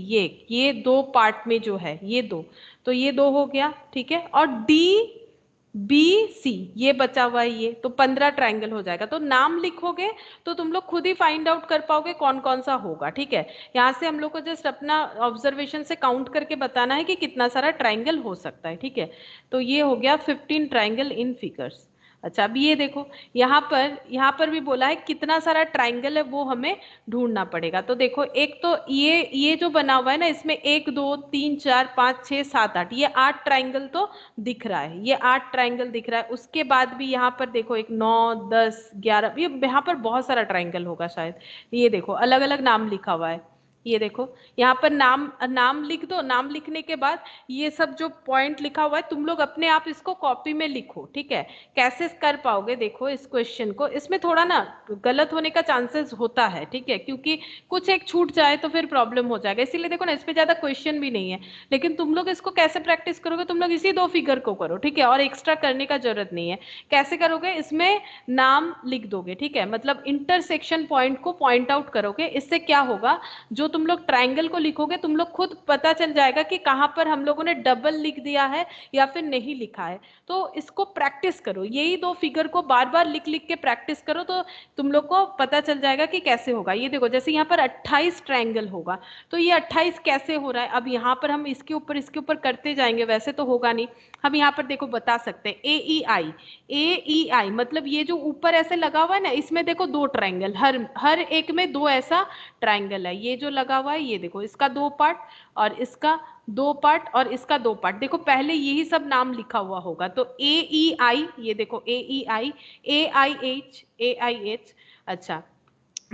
ये 2 पार्ट में जो है ये 2, तो ये 2 हो गया। ठीक है, और DBC ये बचा हुआ है ये, तो 15 ट्राइंगल हो जाएगा। तो नाम लिखोगे तो तुम लोग खुद ही फाइंड आउट कर पाओगे कौन कौन सा होगा। ठीक है, यहाँ से हम लोग को जस्ट अपना ऑब्जर्वेशन से काउंट करके बताना है कि कितना सारा ट्राइंगल हो सकता है। ठीक है, तो ये हो गया 15 ट्राइंगल इन फिगर्स। अच्छा, अब ये देखो यहाँ पर भी बोला है कितना सारा ट्राइंगल है वो हमें ढूंढना पड़ेगा। तो देखो एक तो ये जो बना हुआ है ना, इसमें 1 2 3 4 5 6 7 8, ये 8 ट्राइंगल तो दिख रहा है, ये 8 ट्राइंगल दिख रहा है। उसके बाद भी यहाँ पर देखो एक 9 10 11, ये यहाँ पर बहुत सारा ट्राइंगल होगा शायद। ये देखो अलग अलग नाम लिखा हुआ है, ये देखो यहाँ पर नाम लिख दो। नाम लिखने के बाद ये सब जो पॉइंट लिखा हुआ है तुम लोग अपने आप इसको कॉपी में लिखो, ठीक है। कैसे कर पाओगे देखो इस क्वेश्चन को, इसमें थोड़ा ना गलत होने का चांसेस होता है, ठीक है, क्योंकि कुछ एक छूट जाए तो फिर प्रॉब्लम हो जाएगा। इसीलिए देखो ना, इस पे ज्यादा क्वेश्चन भी नहीं है, लेकिन तुम लोग इसको कैसे प्रैक्टिस करोगे, तुम लोग इसी 2 फिगर को करो, ठीक है, और एक्स्ट्रा करने का जरूरत नहीं है। कैसे करोगे, इसमें नाम लिख दोगे, ठीक है, मतलब इंटरसेक्शन पॉइंट को पॉइंट आउट करोगे। इससे क्या होगा, जो तुम लोग ट्राइंगल को लिखोगे तुम लोग खुद पता चल जाएगा कि कहां पर हम लोगों ने डबल लिख दिया है या फिर नहीं लिखा है। तो इसको प्रैक्टिस करो, यही 2 फिगर को बार बार लिख लिख के प्रैक्टिस करो, तो तुम लोग को पता चल जाएगा कि कैसे होगा। ये देखो जैसे यहाँ पर 28 ट्राइंगल होगा, तो ये 28 कैसे हो रहा है, अब यहाँ पर हम इसके ऊपर करते जाएंगे, वैसे तो होगा नहीं। हम यहाँ पर देखो बता सकते हैं AEI मतलब ये जो ऊपर ऐसे लगा हुआ है ना, इसमें देखो 2 ट्राइंगल, हर एक में 2 ऐसा ट्राइंगल है। ये जो लगा हुआ है ये देखो, इसका 2 पार्ट और इसका 2 पार्ट और इसका 2 पार्ट। देखो पहले यही सब नाम लिखा हुआ होगा, तो AEI, ये देखो AEI, AIH, अच्छा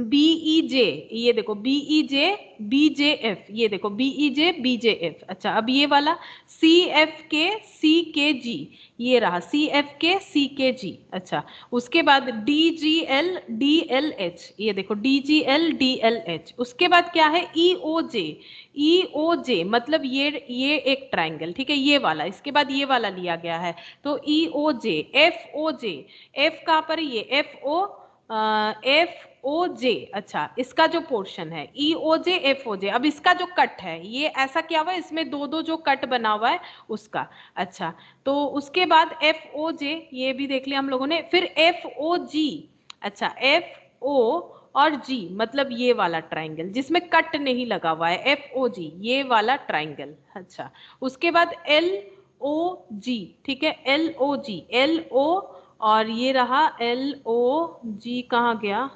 BEJ, ये देखो BEJ BJF, ये देखो BEJ BJF। अच्छा अब ये वाला CFK CKG, ये रहा CFK CKG। अच्छा उसके बाद DGL DLH, ये देखो DGL DLH। उसके बाद क्या है EOJ मतलब ये एक ट्राइंगल, ठीक है, ये वाला, इसके बाद ये वाला लिया गया है, तो EOJ FOJ। F कहाँ पर है, ये FOJ। अच्छा इसका जो पोर्शन है EOJ FOJ। अब इसका जो कट है ये ऐसा क्या हुआ है, इसमें 2 जो कट बना हुआ है उसका। अच्छा तो उसके बाद FOJ ये भी देख लिया हम लोगों ने, फिर FOG। अच्छा FO और G मतलब ये वाला ट्राइंगल जिसमें कट नहीं लगा हुआ है, FOG ये वाला ट्राइंगल। अच्छा उसके बाद LOG, ठीक है, LO और ये रहा LOG, कहाँ गया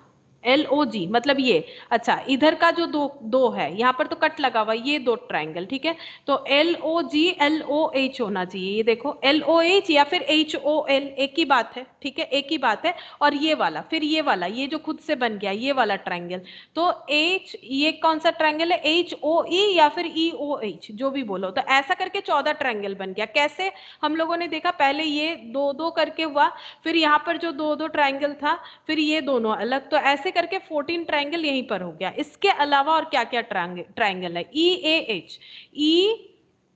LOG मतलब ये। अच्छा इधर का जो दो है, यहाँ पर तो कट लगा हुआ, ये 2 ट्राइंगल, ठीक है, तो LOG LOH होना चाहिए। ये देखो LOH या फिर HOL, एक ही बात है, ठीक है, एक ही बात है। और ये वाला, फिर ये वाला, ये जो खुद से बन गया ये वाला ट्राइंगल, तो H, ये कौन सा ट्राइंगल है, HOE या फिर EOH, जो भी बोलो। तो ऐसा करके 14 ट्राइंगल बन गया। कैसे, हम लोगों ने देखा पहले ये 2 करके हुआ, फिर यहाँ पर जो 2 ट्राइंगल था, फिर ये दोनों अलग, तो ऐसे करके 14 ट्राइंगल यहीं पर हो गया। इसके अलावा और क्या क्या ट्राइंगल है,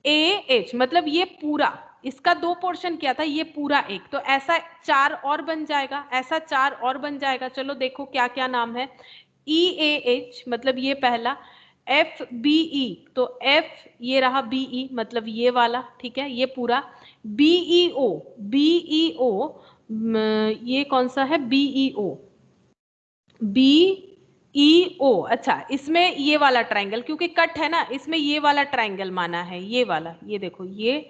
EAH मतलब ये पूरा, इसका 2 पोर्शन किया था, ये पूरा एक, तो ऐसा 4 और बन जाएगा, ऐसा 4 और बन जाएगा। चलो देखो क्या क्या नाम है। EAH मतलब ये पहला, FBE तो F ये रहा BE मतलब ये वाला, ठीक है, ये पूरा। BEO ये कौन सा है, BEO अच्छा इसमें ये वाला ट्राइंगल, क्योंकि कट है ना, इसमें ये वाला ट्राइंगल माना है, ये वाला, ये देखो, ये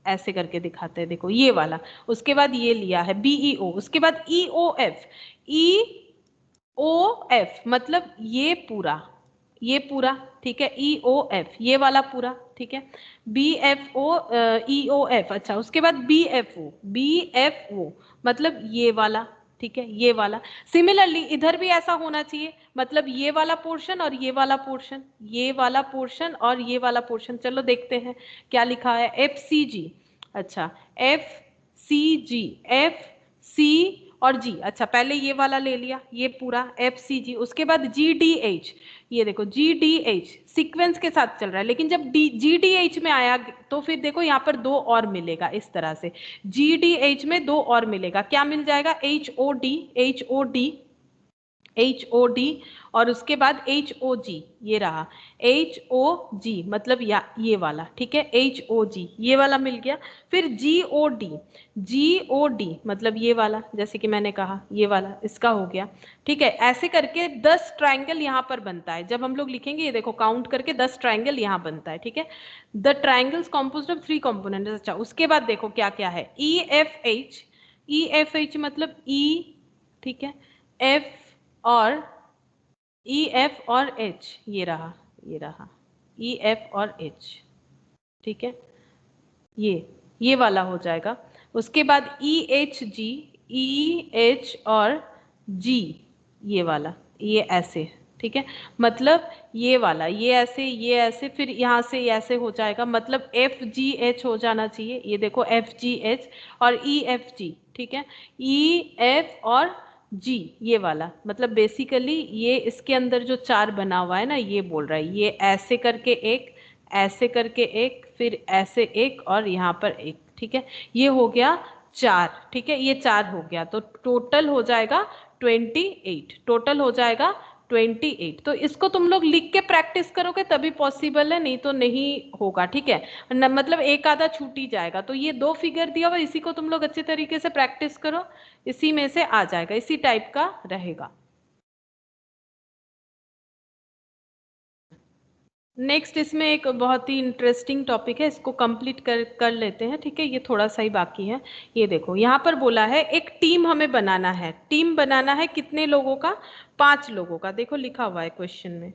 ऐसे करके दिखाते हैं, देखो ये वाला। उसके बाद ये लिया है BEO। उसके बाद EOF मतलब ये पूरा, ठीक है, EOF ये वाला पूरा, ठीक है, BFO EOF। अच्छा उसके बाद BFO मतलब ये वाला, ठीक है, ये वाला। सिमिलरली इधर भी ऐसा होना चाहिए, मतलब ये वाला पोर्शन और ये वाला पोर्शन, ये वाला पोर्शन और ये वाला पोर्शन। चलो देखते हैं क्या लिखा है, FCG। अच्छा FCG FC और G। अच्छा पहले ये वाला ले लिया, ये पूरा FCG। उसके बाद GDH, ये देखो GDH सीक्वेंस के साथ चल रहा है, लेकिन जब GDH में आया तो फिर देखो यहाँ पर 2 और मिलेगा, इस तरह से GDH में 2 और मिलेगा, क्या मिल जाएगा, HOD और उसके बाद HOG, ये रहा HOG मतलब ये वाला, ठीक है, HOG ये वाला मिल गया। फिर GOD मतलब ये वाला, जैसे कि मैंने कहा ये वाला, इसका हो गया, ठीक है। ऐसे करके 10 ट्राइंगल यहाँ पर बनता है। जब हम लोग लिखेंगे ये देखो काउंट करके 10 ट्राइंगल यहाँ बनता है, ठीक है। The triangles composed of 3 components. अच्छा उसके बाद देखो क्या क्या है, EFH मतलब E, ठीक है, F और EF और H, ये रहा EF और H, ठीक है, ये वाला हो जाएगा। उसके बाद EH और G, ये वाला, ये ऐसे, ठीक है, मतलब ये वाला, ये ऐसे फिर यहाँ से ये ऐसे हो जाएगा, मतलब एफ जी एच हो जाना चाहिए। ये देखो एफ जी एच और ई एफ जी, ठीक है, ई एफ और जी, ये वाला मतलब बेसिकली ये इसके अंदर जो चार बना हुआ है ना, ये बोल रहा है ये ऐसे करके एक, ऐसे करके एक, फिर ऐसे एक और यहाँ पर एक, ठीक है, ये हो गया चार, ठीक है, ये चार हो गया, तो टोटल हो जाएगा 28, टोटल हो जाएगा 28। तो इसको तुम लोग लिख के प्रैक्टिस करोगे तभी पॉसिबल है, नहीं तो नहीं होगा, ठीक है, मतलब एक आधा छूट ही जाएगा। तो ये दो फिगर दिया हुआ, इसी को तुम लोग अच्छे तरीके से प्रैक्टिस करो, इसी में से आ जाएगा, इसी टाइप का रहेगा। नेक्स्ट इसमें एक बहुत ही इंटरेस्टिंग टॉपिक है, इसको कंप्लीट कर लेते हैं, ठीक है, ये थोड़ा सा ही बाकी है। ये देखो यहाँ पर बोला है एक टीम हमें बनाना है, टीम बनाना है कितने लोगों का, 5 लोगों का। देखो लिखा हुआ है क्वेश्चन में,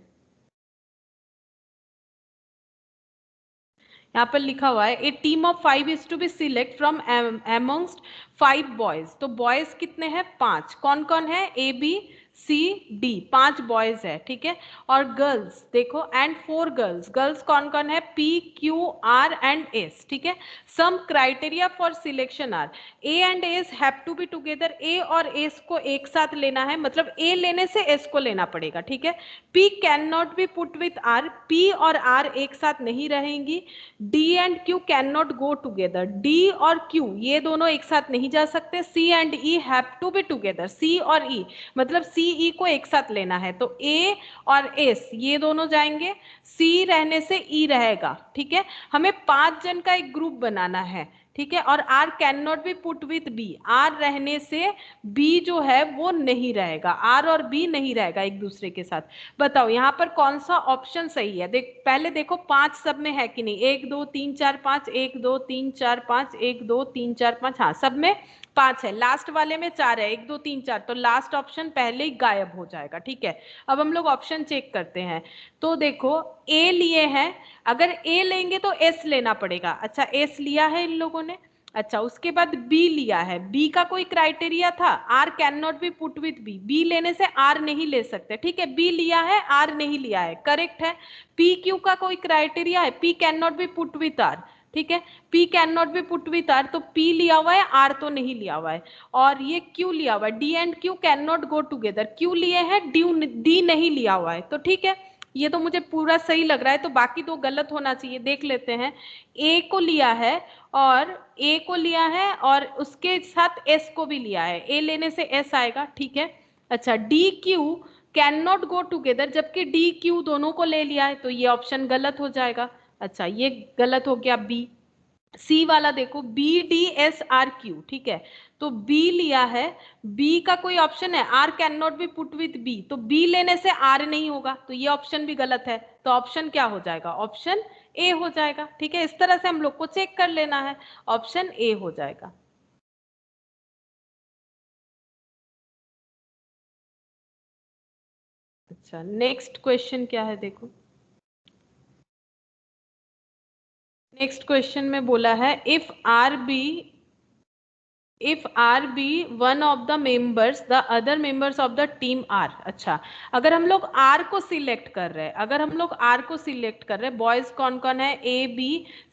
यहाँ पर लिखा हुआ है a team of 5 is to be select from amongst 5 boys. तो बॉयज कितने हैं, 5। कौन कौन है, A B C D, 5 boys है, ठीक है, और गर्ल्स देखो एंड 4 गर्ल्स, गर्ल्स कौन कौन है, P Q R and S, ठीक है। Some criteria for selection are, A and S have to be together, A और एस को एक साथ लेना है, मतलब ए लेने से एस को लेना पड़ेगा, ठीक है। P can not be put with R, P और आर एक साथ नहीं रहेंगी। D and Q can not go together, D और क्यू ये दोनों एक साथ नहीं जा सकते। C and E have to be together, C और ई मतलब सी ई को एक साथ लेना है, तो ए और एस ये दोनों जाएंगे, सी रहने से ई रहेगा, ठीक है। हमें 5 जन का एक ग्रुप बनाना है, ठीक है, और R can not be put with B, R रहने से बी जो है वो नहीं रहेगा, आर और बी नहीं रहेगा एक दूसरे के साथ। बताओ यहाँ पर कौन सा ऑप्शन सही है, पहले देखो 5 सब में है कि नहीं, 1 2 3 4 5, 1 2 3 4 5, 1 2 3 4 5, हाँ सब में 5 है, लास्ट वाले में 4 है, 1 2 3 4, तो लास्ट ऑप्शन पहले ही गायब हो जाएगा, ठीक है। अब हम लोग ऑप्शन चेक करते हैं, तो देखो ए लिए हैं, अगर ए लेंगे तो एस लेना पड़ेगा, अच्छा एस लिया है इन लोगों ने। अच्छा उसके बाद बी लिया है, बी का कोई क्राइटेरिया था, R can not be put with B, B लेने से आर नहीं ले सकते, ठीक है, बी लिया है आर नहीं लिया है, करेक्ट है। पी क्यू का कोई क्राइटेरिया है, P can not be put with R, ठीक है, P can not be put with R, तो पी लिया हुआ है आर तो नहीं लिया हुआ है। और ये क्यू लिया हुआ है, D and Q can not go together, Q लिए हैं डी नहीं लिया हुआ है, तो ठीक है, ये तो मुझे पूरा सही लग रहा है, तो बाकी दो गलत होना चाहिए, देख लेते हैं। ए को लिया है और ए को लिया है और उसके साथ एस को भी लिया है, ए लेने से एस आएगा, ठीक है। अच्छा D Q can not go together, जबकि डी क्यू दोनों को ले लिया है, तो ये ऑप्शन गलत हो जाएगा, अच्छा ये गलत हो गया। बी, सी वाला देखो B D S R Q, ठीक है, तो बी लिया है, बी का कोई ऑप्शन है, R can not be put with B, तो बी लेने से आर नहीं होगा, तो ये ऑप्शन भी गलत है, तो ऑप्शन क्या हो जाएगा, ऑप्शन ए हो जाएगा, ठीक है। इस तरह से हम लोग को चेक कर लेना है, ऑप्शन ए हो जाएगा। अच्छा नेक्स्ट क्वेश्चन क्या है देखो, नेक्स्ट क्वेश्चन में बोला है if R B, if R be one of the members, the other members of the team are। अच्छा अगर हम लोग R को सिलेक्ट कर रहे हैं, अगर हम लोग R को सिलेक्ट कर रहे हैं, बॉयज कौन कौन है, A B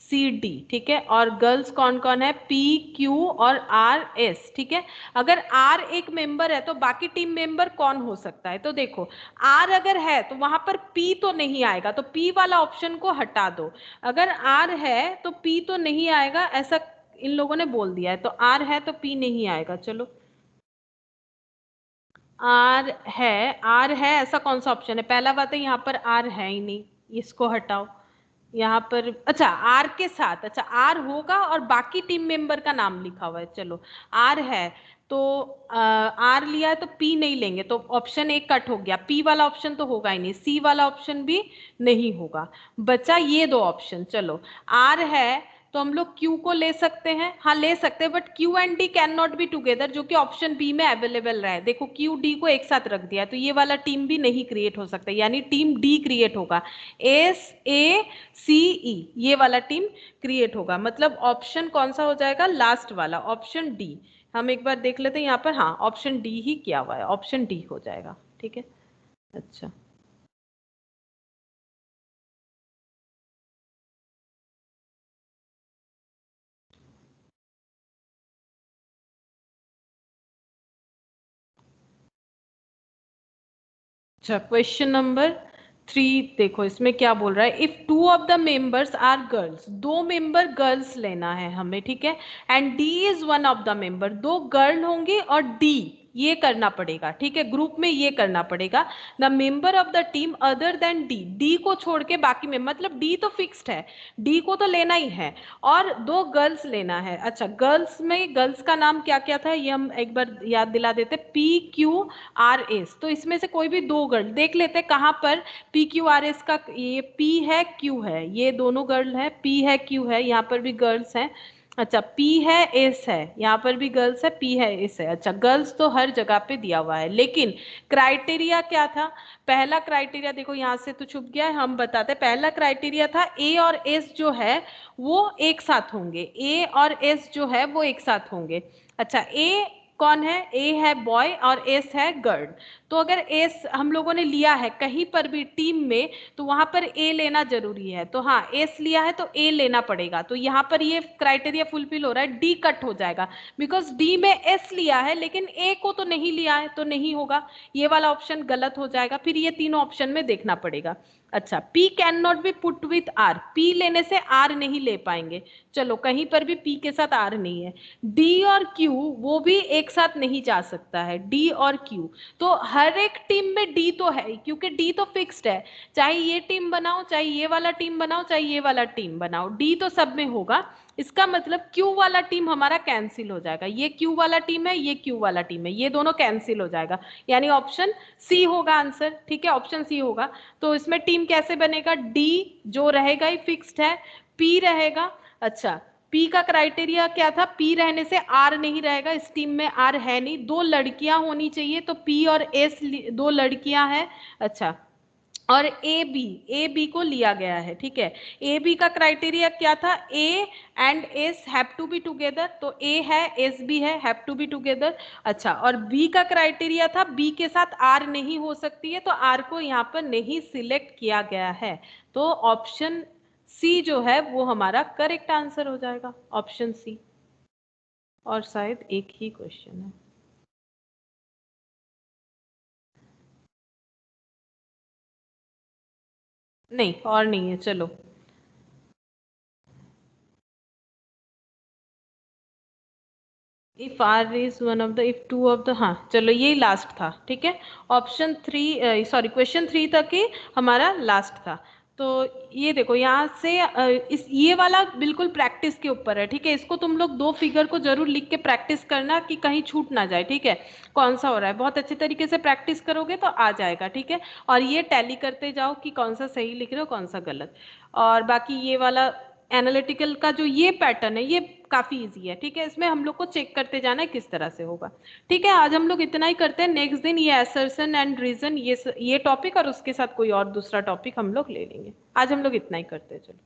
C D, ठीक है, और गर्ल्स कौन कौन है, P Q और R S, ठीक है। अगर R एक मेंबर है तो बाकी टीम मेंबर कौन हो सकता है, तो देखो R अगर है तो वहां पर P तो नहीं आएगा, तो P वाला ऑप्शन को हटा दो, अगर R है तो P तो नहीं आएगा, ऐसा इन लोगों ने बोल दिया है, तो आर है तो पी नहीं आएगा। चलो आर है, आर है ऐसा कौन सा ऑप्शन है, पहला बात है यहाँ पर आर है ही नहीं, इसको हटाओ यहाँ पर। अच्छा आर के साथ, अच्छा आर होगा और बाकी टीम मेंबर का नाम लिखा हुआ है, चलो आर है तो आर लिया है तो पी नहीं लेंगे, तो ऑप्शन एक कट हो गया, पी वाला ऑप्शन तो होगा ही नहीं, सी वाला ऑप्शन भी नहीं होगा, बचा ये दो ऑप्शन। चलो आर है तो हम लोग क्यू को ले सकते हैं, हाँ ले सकते हैं, but Q and D can not be together, जो कि ऑप्शन बी में अवेलेबल रहा है, देखो क्यू डी को एक साथ रख दिया तो ये वाला टीम भी नहीं क्रिएट हो सकता, यानी टीम डी क्रिएट होगा, एस ए सी ई ये वाला टीम क्रिएट होगा, मतलब ऑप्शन कौन सा हो जाएगा, लास्ट वाला ऑप्शन डी। हम एक बार देख लेते हैं यहाँ पर, हाँ ऑप्शन डी ही किया हुआ है, ऑप्शन डी हो जाएगा, ठीक है। अच्छा अच्छा, क्वेश्चन नंबर 3 देखो, इसमें क्या बोल रहा है, if 2 of the members are girls, 2 member girls लेना है हमें, ठीक है, and D is 1 of the member, 2 girl होंगे और डी, ये करना पड़ेगा, ठीक है, ग्रुप में ये करना पड़ेगा, the member of the team other than D, D को छोड़ के बाकी में, मतलब डी तो फिक्स्ड है, डी को तो लेना ही है, और 2 गर्ल्स लेना है। अच्छा, गर्ल्स में गर्ल्स का नाम क्या क्या था ये हम एक बार याद दिला देते, PQRS, तो इसमें से कोई भी 2 गर्ल देख लेते कहाँ पर PQRS का, ये P है Q है, ये दोनों गर्ल है, P है Q है, यहाँ पर भी गर्ल्स हैं। अच्छा, P है S है, यहाँ पर भी गर्ल्स है, P है S है। अच्छा, गर्ल्स तो हर जगह पे दिया हुआ है, लेकिन क्राइटेरिया क्या था, पहला क्राइटेरिया देखो यहाँ से तो छुप गया है, हम बताते, पहला क्राइटेरिया था A और S जो है वो एक साथ होंगे, A और S जो है वो एक साथ होंगे। अच्छा, A कौन है, ए है बॉय और एस है गर्ल, तो अगर एस हम लोगों ने लिया है कहीं पर भी टीम में तो वहां पर ए लेना जरूरी है, तो हाँ एस लिया है तो ए लेना पड़ेगा, तो यहाँ पर ये क्राइटेरिया फुलफिल हो रहा है, डी कट हो जाएगा, बिकॉज डी में एस लिया है लेकिन ए को तो नहीं लिया है, तो नहीं होगा, ये वाला ऑप्शन गलत हो जाएगा, फिर ये तीनों ऑप्शन में देखना पड़ेगा। अच्छा, P can not be put with R, P लेने से R नहीं ले पाएंगे, चलो कहीं पर भी P के साथ R नहीं है। D और Q वो भी एक साथ नहीं जा सकता है, D और Q, तो हर एक टीम में D तो है, क्योंकि D तो फिक्स्ड है, चाहे ये टीम बनाओ, चाहे ये वाला टीम बनाओ, चाहे ये वाला टीम बनाओ, D तो सब में होगा, इसका मतलब Q वाला टीम हमारा कैंसिल हो जाएगा, ये Q वाला टीम है, ये Q वाला टीम है, ये दोनों कैंसिल हो जाएगा, यानी ऑप्शन सी होगा आंसर, ठीक है, ऑप्शन सी होगा। तो इसमें टीम कैसे बनेगा, डी जो रहेगा ही फिक्स्ड है, पी रहेगा। अच्छा, पी का क्राइटेरिया क्या था, पी रहने से आर नहीं रहेगा, इस टीम में आर है नहीं, 2 लड़कियां होनी चाहिए, तो पी और एस 2 लड़कियां हैं। अच्छा, और ए बी को लिया गया है, ठीक है, ए बी का क्राइटेरिया क्या था, A and S have to be together, तो ए है एस भी है, हैव टू बी टुगेदर। अच्छा, और बी का क्राइटेरिया था बी के साथ आर नहीं हो सकती है, तो आर को यहाँ पर नहीं सिलेक्ट किया गया है, तो ऑप्शन सी जो है वो हमारा करेक्ट आंसर हो जाएगा, ऑप्शन सी। और शायद एक ही क्वेश्चन है, नहीं और नहीं है, चलो। If R is one of the, if two of the, हाँ चलो यही लास्ट था, ठीक है, ऑप्शन 3 सॉरी क्वेश्चन 3 तक ही हमारा लास्ट था। तो ये देखो यहाँ से इस ये वाला बिल्कुल प्रैक्टिस के ऊपर है, ठीक है, इसको तुम लोग 2 फिगर को जरूर लिख के प्रैक्टिस करना कि कहीं छूट ना जाए, ठीक है, कौन सा हो रहा है, बहुत अच्छे तरीके से प्रैक्टिस करोगे तो आ जाएगा, ठीक है, और ये टैली करते जाओ कि कौन सा सही लिख रहे हो कौन सा गलत, और बाकी ये वाला एनालिटिकल का जो ये पैटर्न है ये काफी इजी है, ठीक है, इसमें हम लोग को चेक करते जाना है किस तरह से होगा, ठीक है, आज हम लोग इतना ही करते हैं, नेक्स्ट दिन ये असर्शन एंड रीजन ये टॉपिक और उसके साथ कोई और दूसरा टॉपिक हम लोग ले लेंगे, आज हम लोग इतना ही करते हैं, चलो।